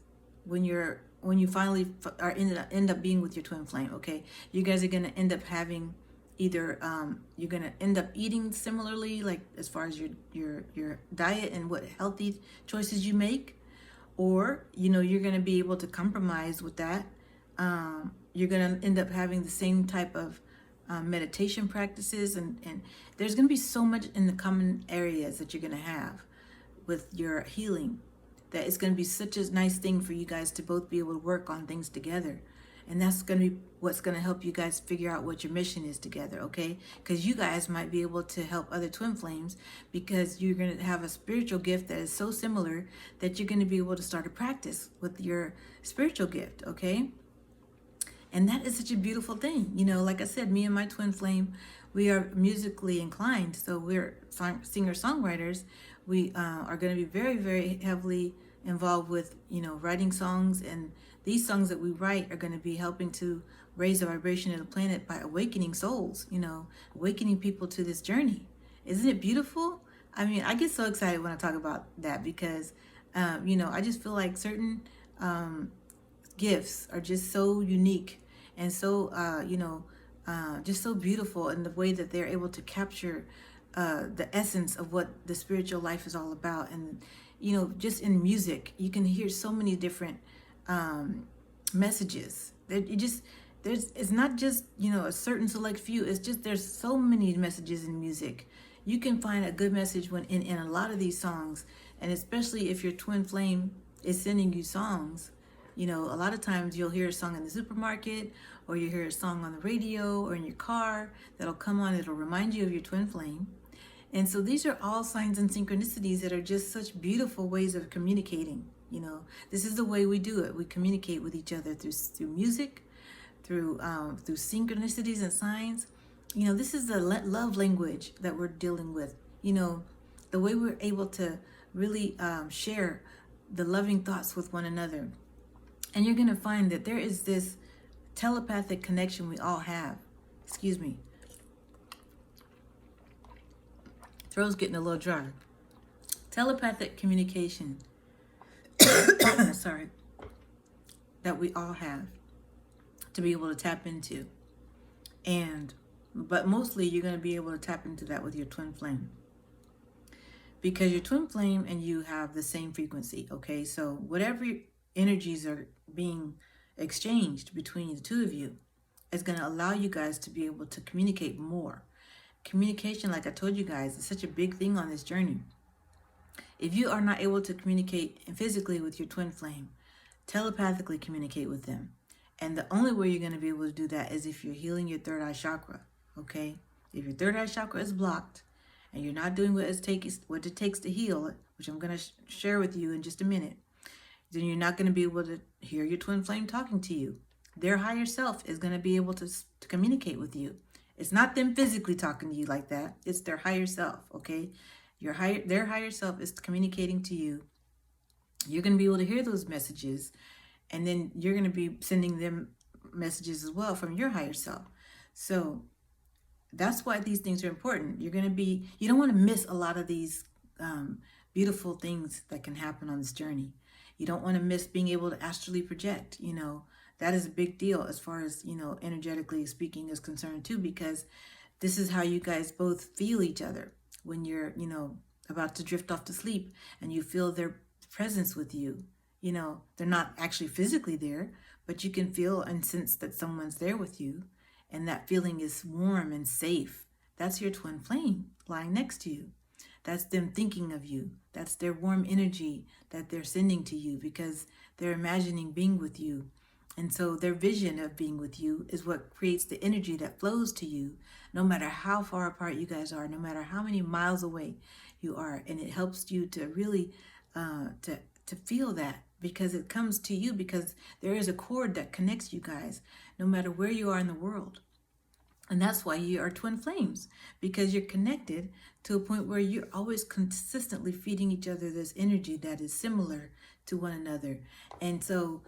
when you finally end up being with your twin flame. Okay, you guys are going to end up having either you're going to end up eating similarly, like as far as your diet and what healthy choices you make, or you're going to be able to compromise with that. You're going to end up having the same type of meditation practices, and there's going to be so much in the common areas that you're going to have with your healing, that it's going to be such a nice thing for you guys to both be able to work on things together. And that's going to be what's going to help you guys figure out what your mission is together, okay? Because you guys might be able to help other twin flames, because you're going to have a spiritual gift that is so similar that you're going to be able to start a practice with your spiritual gift, okay? And that is such a beautiful thing. You know, like I said, me and my twin flame, we are musically inclined. So we're singer-songwriters. We are going to be very, very heavily involved with, you know, writing songs. And these songs that we write are going to be helping to raise the vibration of the planet by awakening souls, you know, awakening people to this journey. Isn't it beautiful? I mean, I get so excited when I talk about that because, you know, I just feel like certain gifts are just so unique and so just so beautiful in the way that they're able to capture the essence of what the spiritual life is all about. And you know, just in music you can hear so many different messages. It's not just, you know, a certain select few. It's just there's so many messages in music. You can find a good message when in a lot of these songs, and especially if your twin flame is sending you songs. You know, a lot of times you'll hear a song in the supermarket, or you hear a song on the radio or in your car that'll come on, it'll remind you of your twin flame. And so these are all signs and synchronicities that are just such beautiful ways of communicating. You know, this is the way we do it. We communicate with each other through music, through synchronicities and signs. You know, this is the love language that we're dealing with. You know, the way we're able to really share the loving thoughts with one another. And you're going to find that there is this telepathic connection we all have. Excuse me. Throat's getting a little dry. Telepathic communication. Sorry. That we all have to be able to tap into. But mostly you're going to be able to tap into that with your twin flame. Because your twin flame and you have the same frequency, okay? So whatever energies are being exchanged between the two of you is going to allow you guys to be able to communicate more. Communication, like I told you guys, is such a big thing on this journey. If you are not able to communicate physically with your twin flame, telepathically communicate with them. And the only way you're going to be able to do that is if you're healing your third eye chakra, okay? If your third eye chakra is blocked and you're not doing what it takes to heal it, which I'm going to share with you in just a minute, then you're not going to be able to hear your twin flame talking to you. Their higher self is going to be able to communicate with you. It's not them physically talking to you like that. It's their higher self, okay? Their higher self is communicating to you. You're going to be able to hear those messages, and then you're going to be sending them messages as well from your higher self. So that's why these things are important. You don't want to miss a lot of these beautiful things that can happen on this journey. You don't want to miss being able to astrally project. You know, that is a big deal as far as, you know, energetically speaking is concerned too, because this is how you guys both feel each other when you're, you know, about to drift off to sleep and you feel their presence with you. You know, they're not actually physically there, but you can feel and sense that someone's there with you, and that feeling is warm and safe. That's your twin flame lying next to you. That's them thinking of you. That's their warm energy that they're sending to you because they're imagining being with you. And so their vision of being with you is what creates the energy that flows to you, no matter how far apart you guys are, no matter how many miles away you are. And it helps you to really to feel that, because it comes to you because there is a cord that connects you guys, no matter where you are in the world. And that's why you are twin flames, because you're connected to a point where you're always consistently feeding each other this energy that is similar to one another. And so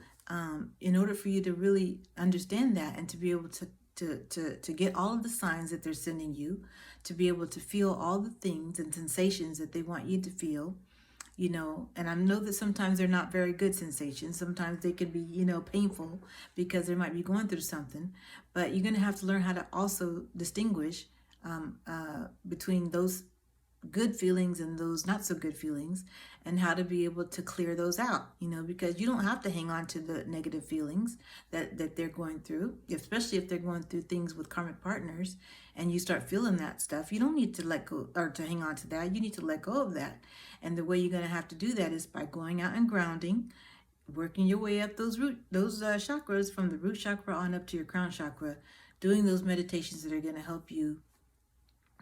in order for you to really understand that and to be able to get all of the signs that they're sending you, to be able to feel all the things and sensations that they want you to feel, you know, and I know that sometimes they're not very good sensations. Sometimes they could be, you know, painful because they might be going through something. But you're going to have to learn how to also distinguish between those good feelings and those not so good feelings, and how to be able to clear those out, you know, because you don't have to hang on to the negative feelings that they're going through, especially if they're going through things with karmic partners and you start feeling that stuff. You don't need to let go or to hang on to that. You need to let go of that. And the way you're going to have to do that is by going out and grounding, working your way up those chakras, from the root chakra on up to your crown chakra, doing those meditations that are going to help you.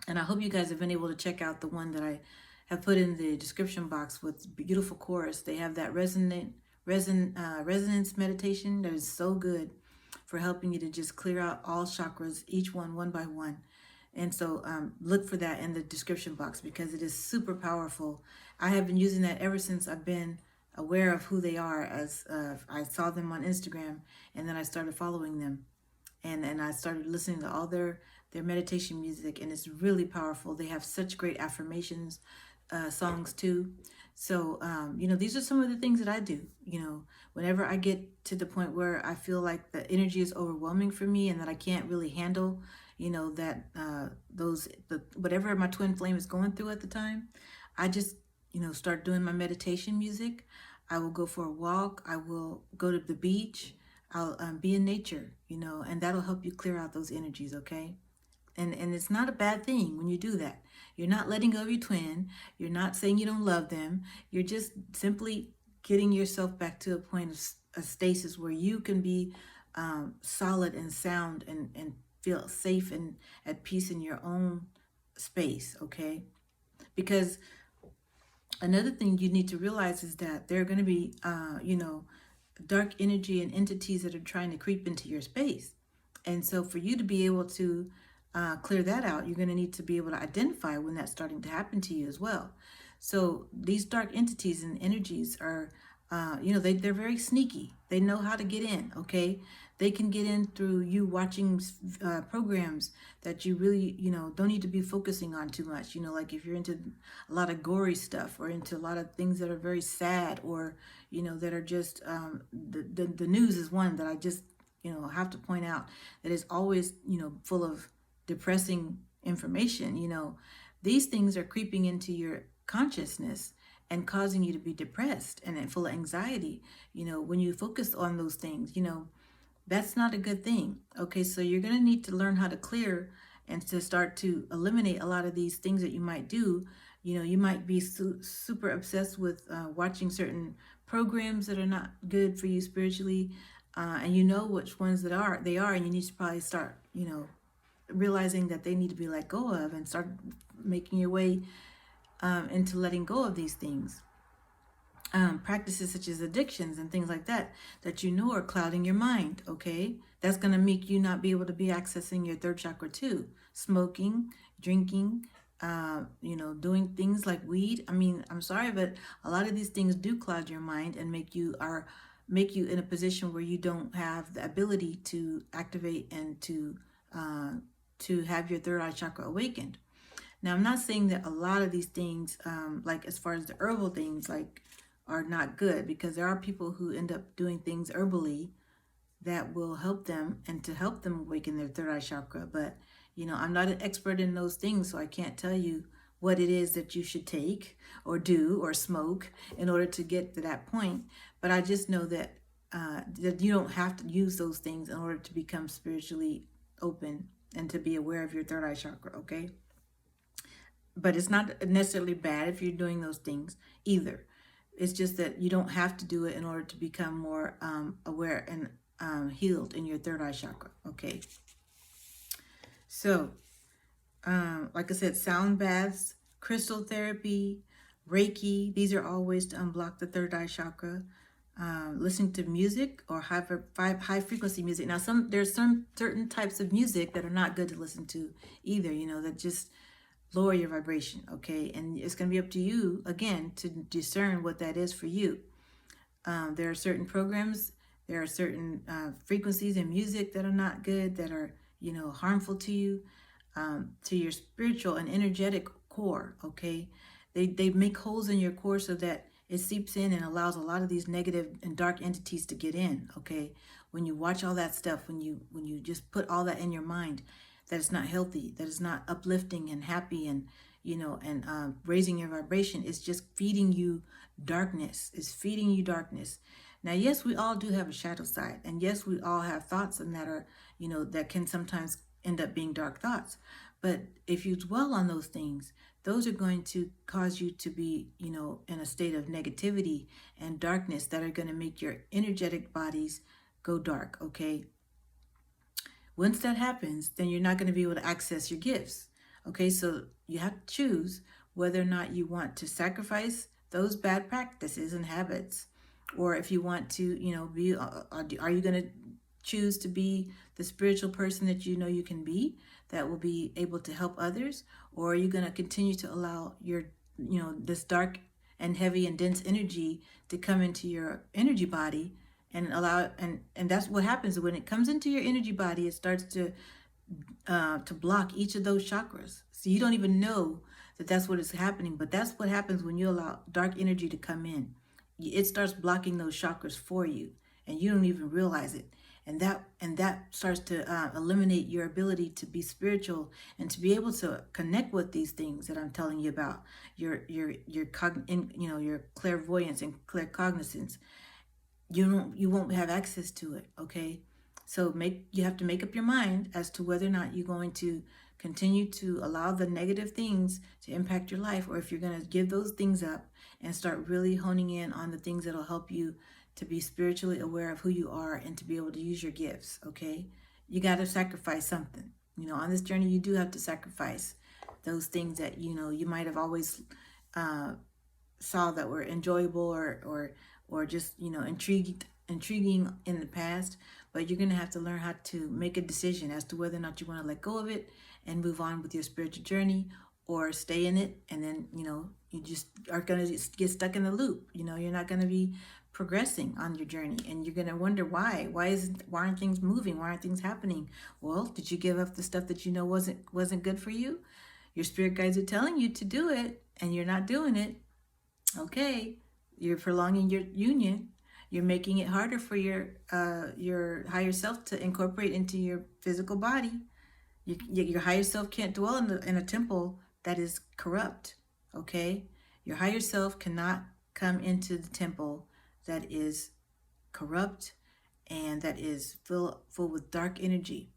And I hope you guys have been able to check out the one that I have put in the description box with beautiful chorus. They have that resonance meditation that is so good for helping you to just clear out all chakras, each one by one. And so look for that in the description box because it is super powerful. I have been using that ever since I've been aware of who they are, as I saw them on Instagram, and then I started following them. And I started listening to all their meditation music, and it's really powerful. They have such great affirmations songs too. So, these are some of the things that I do, whenever I get to the point where I feel like the energy is overwhelming for me and that I can't really handle, that whatever my twin flame is going through at the time, I just, start doing my meditation music. I will go for a walk. I will go to the beach. I'll be in nature, and that'll help you clear out those energies, okay? And it's not a bad thing when you do that. You're not letting go of your twin. You're not saying you don't love them. You're just simply getting yourself back to a point of stasis where you can be solid and sound and feel safe and at peace in your own space, okay? Because another thing you need to realize is that there are going to be, dark energy and entities that are trying to creep into your space. And so for you to be able to clear that out, you're going to need to be able to identify when that's starting to happen to you as well. So these dark entities and energies are, they're very sneaky. They know how to get in, okay? They can get in through you watching programs that you really, don't need to be focusing on too much. Like if you're into a lot of gory stuff or into a lot of things that are very sad or, that are just, the news is one that I just, have to point out that is always, full of depressing information. These things are creeping into your consciousness and causing you to be depressed and full of anxiety. When you focus on those things, that's not a good thing. Okay, so you're going to need to learn how to clear and to start to eliminate a lot of these things that you might do. You might be super obsessed with watching certain programs that are not good for you spiritually, and which ones they are, and you need to probably start, realizing that they need to be let go of and start making your way into letting go of these things. Practices such as addictions and things like that are clouding your mind, okay? That's going to make you not be able to be accessing your third chakra too. Smoking, drinking, doing things like weed. I mean, I'm sorry, but a lot of these things do cloud your mind and make you in a position where you don't have the ability to activate and to have your third eye chakra awakened. Now, I'm not saying that a lot of these things, like as far as the herbal things, like are not good, because there are people who end up doing things herbally that will help them and to help them awaken their third eye chakra. But, I'm not an expert in those things, so I can't tell you what it is that you should take or do or smoke in order to get to that point. But I just know that that you don't have to use those things in order to become spiritually open and to be aware of your third eye chakra, okay? But it's not necessarily bad if you're doing those things either. It's just that you don't have to do it in order to become more aware and healed in your third eye chakra, okay? So, like I said, sound baths, crystal therapy, Reiki, these are all ways to unblock the third eye chakra. Listening to music or high frequency music. Now, there's some certain types of music that are not good to listen to either, that just lower your vibration, okay? And it's going to be up to you, again, to discern what that is for you. There are certain programs, there are certain frequencies in music that are not good, that are, harmful to you, to your spiritual and energetic core, okay? They make holes in your core so that it seeps in and allows a lot of these negative and dark entities to get in, okay? When you watch all that stuff, when you just put all that in your mind, that is not healthy, that is not uplifting and happy and, raising your vibration, is just feeding you darkness, is feeding you darkness. Now, yes, we all do have a shadow side, and yes, we all have thoughts and that are, that can sometimes end up being dark thoughts. But if you dwell on those things, those are going to cause you to be, in a state of negativity and darkness that are going to make your energetic bodies go dark, okay? Once that happens, then you're not going to be able to access your gifts. Okay, so you have to choose whether or not you want to sacrifice those bad practices and habits, or if you want to, be, are you going to choose to be the spiritual person that you know you can be, that will be able to help others, or are you going to continue to allow your, this dark and heavy and dense energy to come into your energy body and allow, and that's what happens when it comes into your energy body. It starts to block each of those chakras. So you don't even know that that's what is happening, but that's what happens when you allow dark energy to come in. It starts blocking those chakras for you, and you don't even realize it. And that starts to eliminate your ability to be spiritual and to be able to connect with these things that I'm telling you about. Your your clairvoyance and claircognizance. You won't have access to it, okay? So you have to make up your mind as to whether or not you're going to continue to allow the negative things to impact your life, or if you're going to give those things up and start really honing in on the things that'll help you to be spiritually aware of who you are and to be able to use your gifts, okay? You got to sacrifice something. On this journey, you do have to sacrifice those things that, you might have always saw that were enjoyable or just, intriguing in the past. But you're going to have to learn how to make a decision as to whether or not you want to let go of it and move on with your spiritual journey, or stay in it. And then, you just are going to get stuck in the loop. You're not going to be progressing on your journey, and you're going to wonder why aren't things moving? Why aren't things happening? Well, did you give up the stuff that wasn't good for you? Your spirit guides are telling you to do it, and you're not doing it. Okay, you're prolonging your union. You're making it harder for your higher self to incorporate into your physical body. Your higher self can't dwell in a temple that is corrupt, okay? Your higher self cannot come into the temple that is corrupt and that is full with dark energy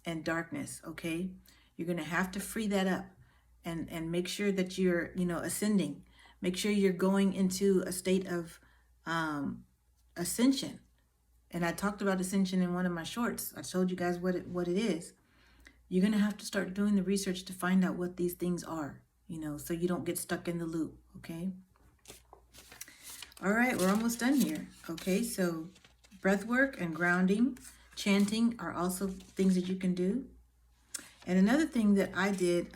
and darkness, okay? You're going to have to free that up and make sure that you're, ascending. Make sure you're going into a state of ascension. And I talked about ascension in one of my shorts. I told you guys what it is. You're going to have to start doing the research to find out what these things are, so you don't get stuck in the loop, okay? All right, we're almost done here. Okay, so breath work and grounding, chanting are also things that you can do. And another thing that I did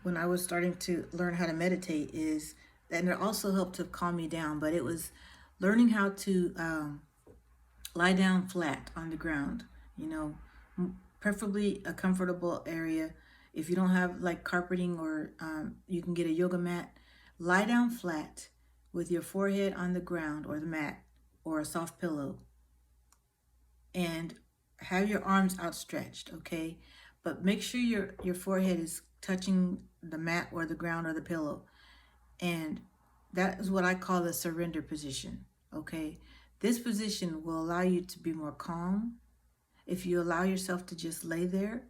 when I was starting to learn how to meditate is, and it also helped to calm me down, but it was learning how to lie down flat on the ground, preferably a comfortable area. If you don't have like carpeting, or you can get a yoga mat, lie down flat with your forehead on the ground or the mat or a soft pillow, and have your arms outstretched, okay? But make sure your forehead is touching the mat or the ground or the pillow. And that is what I call the surrender position, okay? This position will allow you to be more calm if you allow yourself to just lay there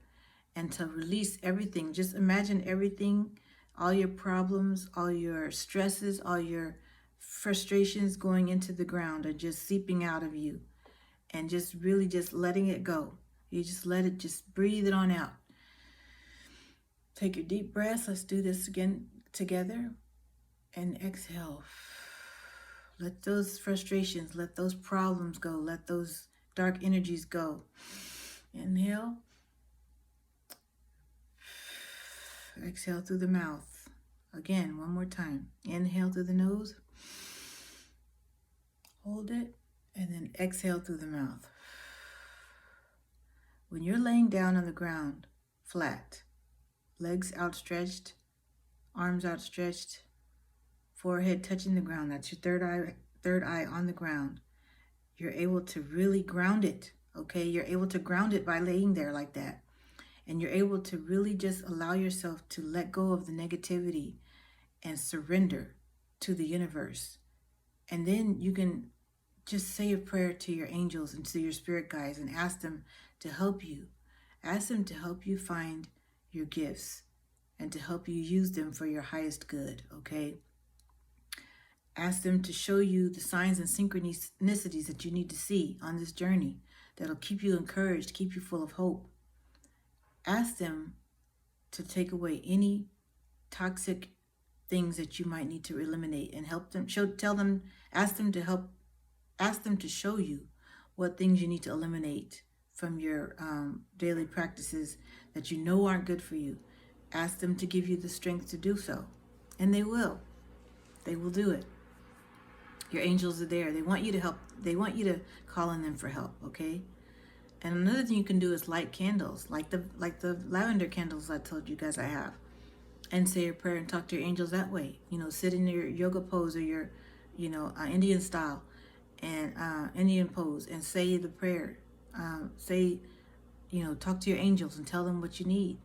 and to release everything. Just imagine everything, all your problems, all your stresses, all your frustrations going into the ground or just seeping out of you, and just really just letting it go. You just let it, just breathe it on out. Take your deep breaths. Let's do this again together. And exhale. Let those frustrations, let those problems go. Let those dark energies go. Inhale. Exhale through the mouth. Again, one more time. Inhale through the nose. Hold it. And then exhale through the mouth. When you're laying down on the ground, flat, legs outstretched, arms outstretched, forehead touching the ground, that's your third eye on the ground, you're able to really ground it, okay? You're able to ground it by laying there like that. And you're able to really just allow yourself to let go of the negativity and surrender to the universe. And then you can just say a prayer to your angels and to your spirit guides and ask them to help you. Ask them to help you find your gifts and to help you use them for your highest good, okay? Ask them to show you the signs and synchronicities that you need to see on this journey that'll keep you encouraged, keep you full of hope. Ask them to take away any toxic things that you might need to eliminate, and help them ask them to show you what things you need to eliminate from your daily practices that you know aren't good for you. Ask them to give you the strength to do so, and they will do it. Your angels are there. They want you to help. They want you to call on them for help, okay? And another thing you can do is light candles, like the lavender candles I told you guys I have, and say a prayer and talk to your angels that way. Sit in your yoga pose or your, Indian style and Indian pose, and say the prayer. Talk to your angels and tell them what you need.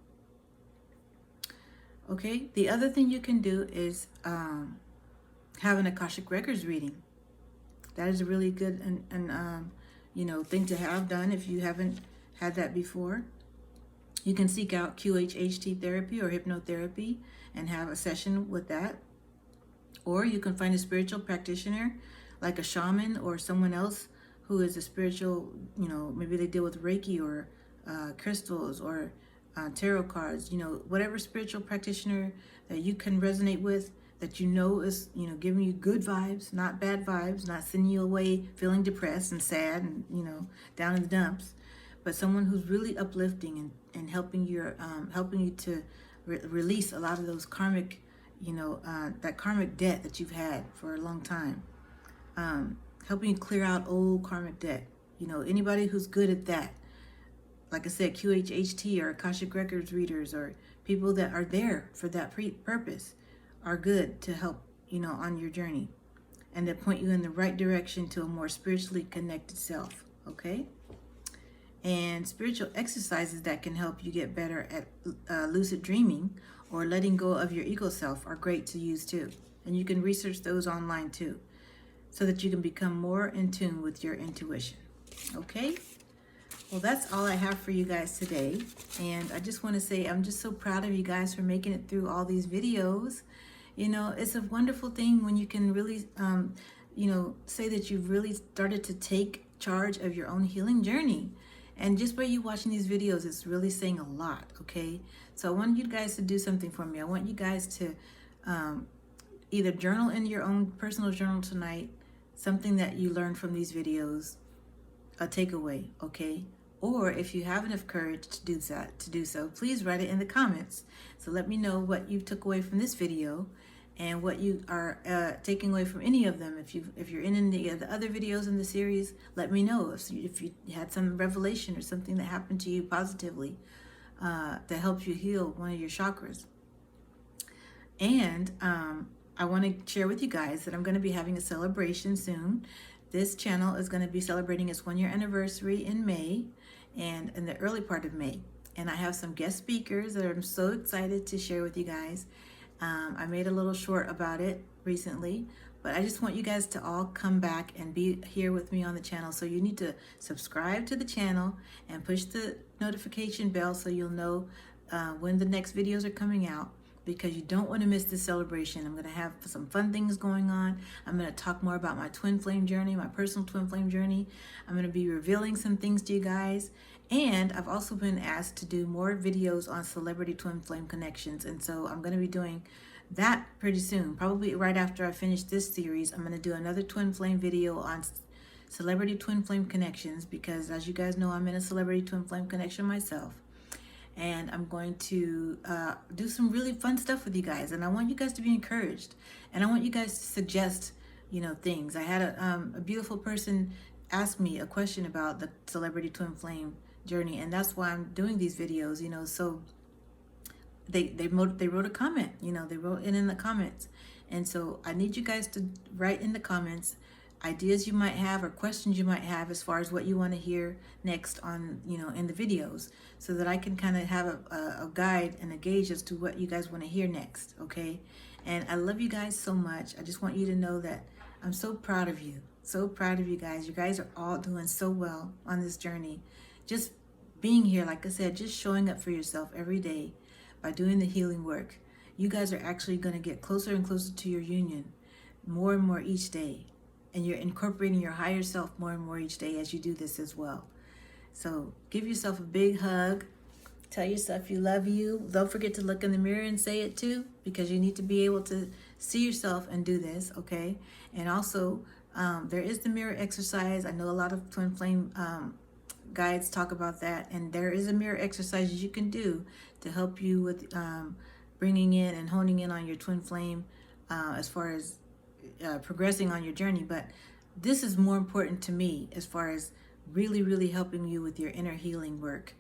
Okay. The other thing you can do is have an Akashic Records reading. That is a really good and thing to have done if you haven't had that before. You can seek out QHHT therapy or hypnotherapy and have a session with that. Or you can find a spiritual practitioner like a shaman or someone else who is a spiritual, maybe they deal with Reiki or crystals or tarot cards, whatever spiritual practitioner that you can resonate with, that is, giving you good vibes, not bad vibes, not sending you away feeling depressed and sad and, down in the dumps, but someone who's really uplifting and helping you to release a lot of those karmic, that karmic debt that you've had for a long time. Helping you clear out old karmic debt. Anybody who's good at that, like I said, QHHT or Akashic Records readers or people that are there for that purpose are good to help, on your journey, and that point you in the right direction to a more spiritually connected self, okay? And spiritual exercises that can help you get better at lucid dreaming or letting go of your ego self are great to use too. And you can research those online too, so that you can become more in tune with your intuition, okay? Well, that's all I have for you guys today. And I just want to say I'm just so proud of you guys for making it through all these videos. It's a wonderful thing when you can really, say that you've really started to take charge of your own healing journey. And just by you watching these videos, it's really saying a lot, okay? So I want you guys to do something for me. I want you guys to either journal in your own personal journal tonight, something that you learned from these videos, a takeaway, okay? Or if you have enough courage to do so, please write it in the comments. So let me know what you took away from this video and what you are taking away from any of them. If you're in any of the other videos in the series, let me know if you had some revelation or something that happened to you positively that helped you heal one of your chakras. And I want to share with you guys that I'm going to be having a celebration soon. This channel is going to be celebrating its 1-year anniversary in May, and in the early part of May. And I have some guest speakers that I'm so excited to share with you guys. I made a little short about it recently, but I just want you guys to all come back and be here with me on the channel. So you need to subscribe to the channel and push the notification bell so you'll know when the next videos are coming out, because you don't want to miss this celebration. I'm going to have some fun things going on. I'm going to talk more about my twin flame journey, my personal twin flame journey. I'm going to be revealing some things to you guys. And I've also been asked to do more videos on celebrity twin flame connections. And so I'm going to be doing that pretty soon. Probably right after I finish this series, I'm going to do another twin flame video on celebrity twin flame connections, because as you guys know, I'm in a celebrity twin flame connection myself. And I'm going to do some really fun stuff with you guys. And I want you guys to be encouraged. And I want you guys to suggest, things. I had a beautiful person ask me a question about the celebrity twin flame journey. And that's why I'm doing these videos, so they wrote a comment, they wrote it in the comments. And so I need you guys to write in the comments ideas you might have or questions you might have as far as what you want to hear next on, in the videos, so that I can kind of have a guide and a gauge as to what you guys want to hear next, okay? And I love you guys so much. I just want you to know that I'm so proud of you. So proud of you guys. You guys are all doing so well on this journey. Just being here, like I said, just showing up for yourself every day, by doing the healing work, you guys are actually going to get closer and closer to your union more and more each day. And you're incorporating your higher self more and more each day as you do this as well. So give yourself a big hug. Tell yourself you love you. Don't forget to look in the mirror and say it too, because you need to be able to see yourself and do this, okay? And also, there is the mirror exercise. I know a lot of twin flame guides talk about that, and there is a mirror exercise you can do to help you with bringing in and honing in on your twin flame as far as progressing on your journey. But this is more important to me as far as really helping you with your inner healing work.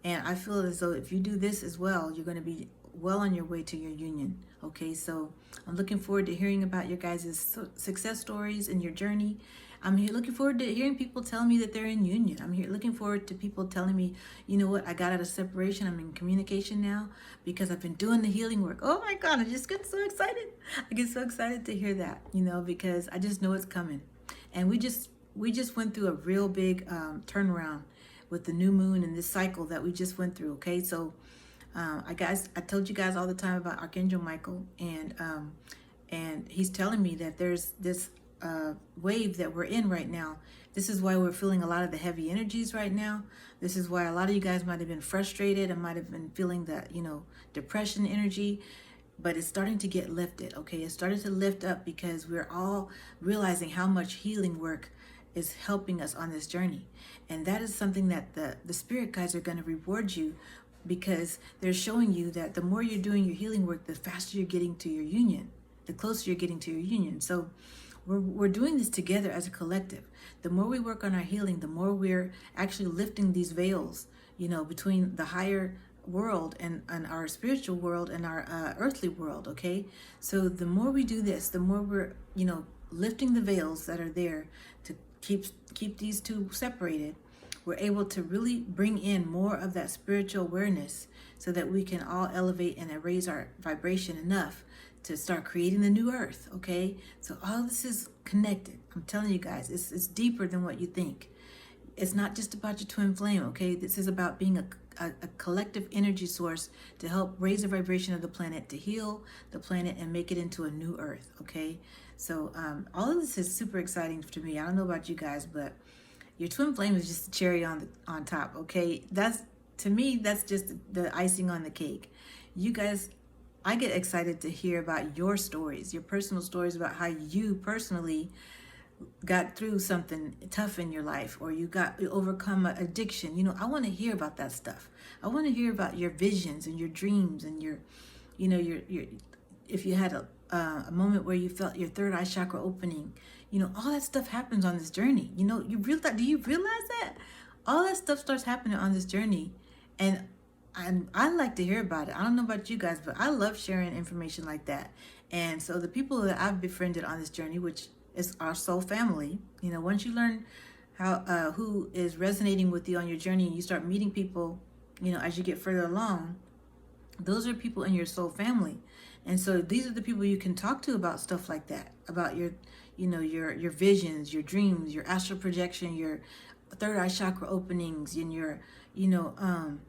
And I feel as though if you do this as well, you're going to be well on your way to your union. Okay, so I'm looking forward to hearing about your guys' success stories and your journey. I'm here looking forward to hearing people tell me that they're in union. I'm here looking forward to people telling me, you know what, I got out of separation. I'm in communication now because I've been doing the healing work. Oh my God, I just get so excited. I get so excited to hear that, because I just know it's coming. And we just went through a real big turnaround with the new moon and this cycle that we just went through. Okay, so I told you guys all the time about Archangel Michael, and he's telling me that there's this wave that we're in right now. This is why we're feeling a lot of the heavy energies right now. This is why a lot of you guys might have been frustrated and might have been feeling that depression energy. But it's starting to get lifted. Okay, it started to lift up because we're all realizing how much healing work is helping us on this journey. And that is something that the spirit guides are going to reward you, because they're showing you that the more you're doing your healing work, the faster you're getting to your union, the closer you're getting to your union. So we're doing this together as a collective. The more we work on our healing, the more we're actually lifting these veils, between the higher world and our spiritual world and our earthly world. Okay, so the more we do this, the more we're lifting the veils that are there to keep these two separated. We're able to really bring in more of that spiritual awareness so that we can all elevate and raise our vibration enough to start creating the new earth. Okay, so all this is connected. I'm telling you guys, it's deeper than what you think. It's not just about your twin flame. Okay, this is about being a collective energy source to help raise the vibration of the planet, to heal the planet and make it into a new earth. Okay, so all of this is super exciting to me. I don't know about you guys, but your twin flame is just a cherry on top. Okay, to me that's just the icing on the cake. You guys, I get excited to hear about your stories, your personal stories about how you personally got through something tough in your life, or you overcome an addiction. I want to hear about that stuff. I want to hear about your visions and your dreams and your if you had a moment where you felt your third eye chakra opening. All that stuff happens on this journey. Do you realize that all that stuff starts happening on this journey? And I like to hear about it. I don't know about you guys, but I love sharing information like that. And so the people that I've befriended on this journey, which is our soul family, once you learn how who is resonating with you on your journey, and you start meeting people, as you get further along, those are people in your soul family. And so these are the people you can talk to about stuff like that, about your visions, your dreams, your astral projection, your third eye chakra openings, and your signs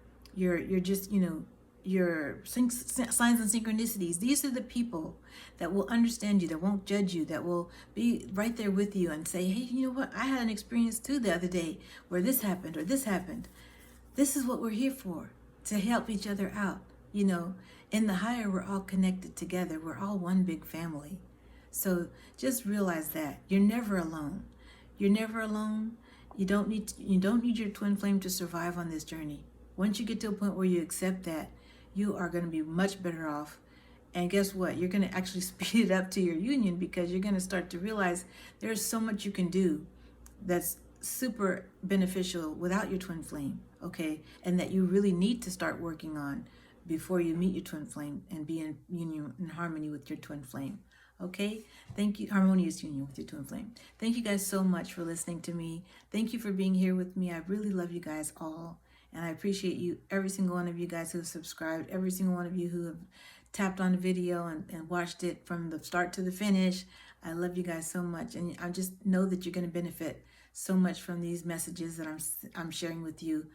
and synchronicities. These are the people that will understand you, that won't judge you, that will be right there with you and say, hey, you know what? I had an experience too the other day where this happened or this happened. This is what we're here for, to help each other out. In the higher, we're all connected together. We're all one big family. So just realize that you're never alone. You're never alone. You don't need your twin flame to survive on this journey. Once you get to a point where you accept that, you are going to be much better off. And guess what? You're going to actually speed it up to your union, because you're going to start to realize there's so much you can do that's super beneficial without your twin flame, okay? And that you really need to start working on before you meet your twin flame and be in union and harmony with your twin flame. Okay, thank you. Harmonious union with your twin flame. Thank you guys so much for listening to me. Thank you for being here with me. I really love you guys all. And I appreciate you, every single one of you guys who have subscribed, every single one of you who have tapped on the video and watched it from the start to the finish. I love you guys so much. And I just know that you're going to benefit so much from these messages that I'm sharing with you.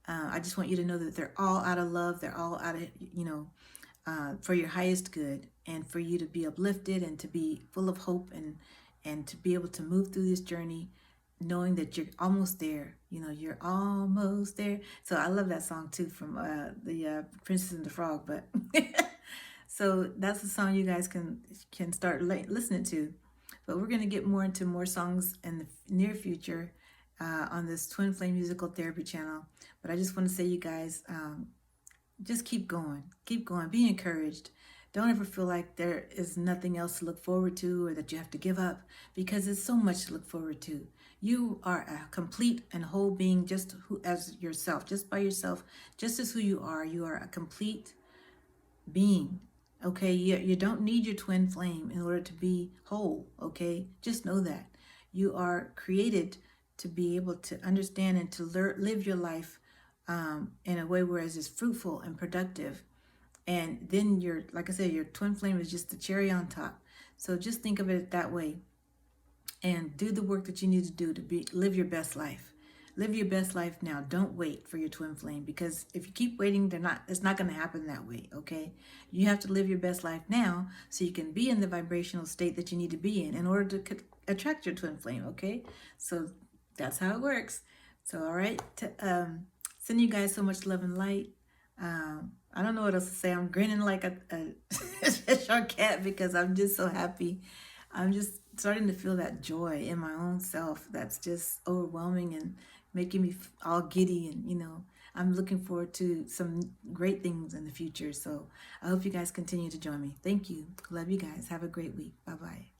I just want you to know that they're all out of love. They're all out of, for your highest good, and for you to be uplifted and to be full of hope, and to be able to move through this journey knowing that you're almost there. You're almost there. So I love that song too, from the Princess and the Frog. But so that's the song you guys can start listening to. But we're going to get more into more songs in the near future on this Twin Flame Musical Therapy channel. But I just want to say, you guys, just keep going, be encouraged. Don't ever feel like there is nothing else to look forward to, or that you have to give up, because there's so much to look forward to. You are a complete and whole being, just as yourself, just by yourself, just as who you are. You are a complete being. Okay, you don't need your twin flame in order to be whole. Okay, just know that you are created to be able to understand and to live your life in a way where it's fruitful and productive. And then like I said, your twin flame is just the cherry on top. So just think of it that way, and do the work that you need to do to live your best life. Live your best life now. Don't wait for your twin flame, because if you keep waiting, it's not going to happen that way. Okay, you have to live your best life now, so you can be in the vibrational state that you need to be in order to attract your twin flame. Okay, so that's how it works. So all right, send you guys so much love and light. I don't know what else to say. I'm grinning like a shark cat, because I'm just so happy. I'm just starting to feel that joy in my own self that's just overwhelming and making me all giddy. And I'm looking forward to some great things in the future. So I hope you guys continue to join me. Thank you. Love you guys. Have a great week. Bye-bye.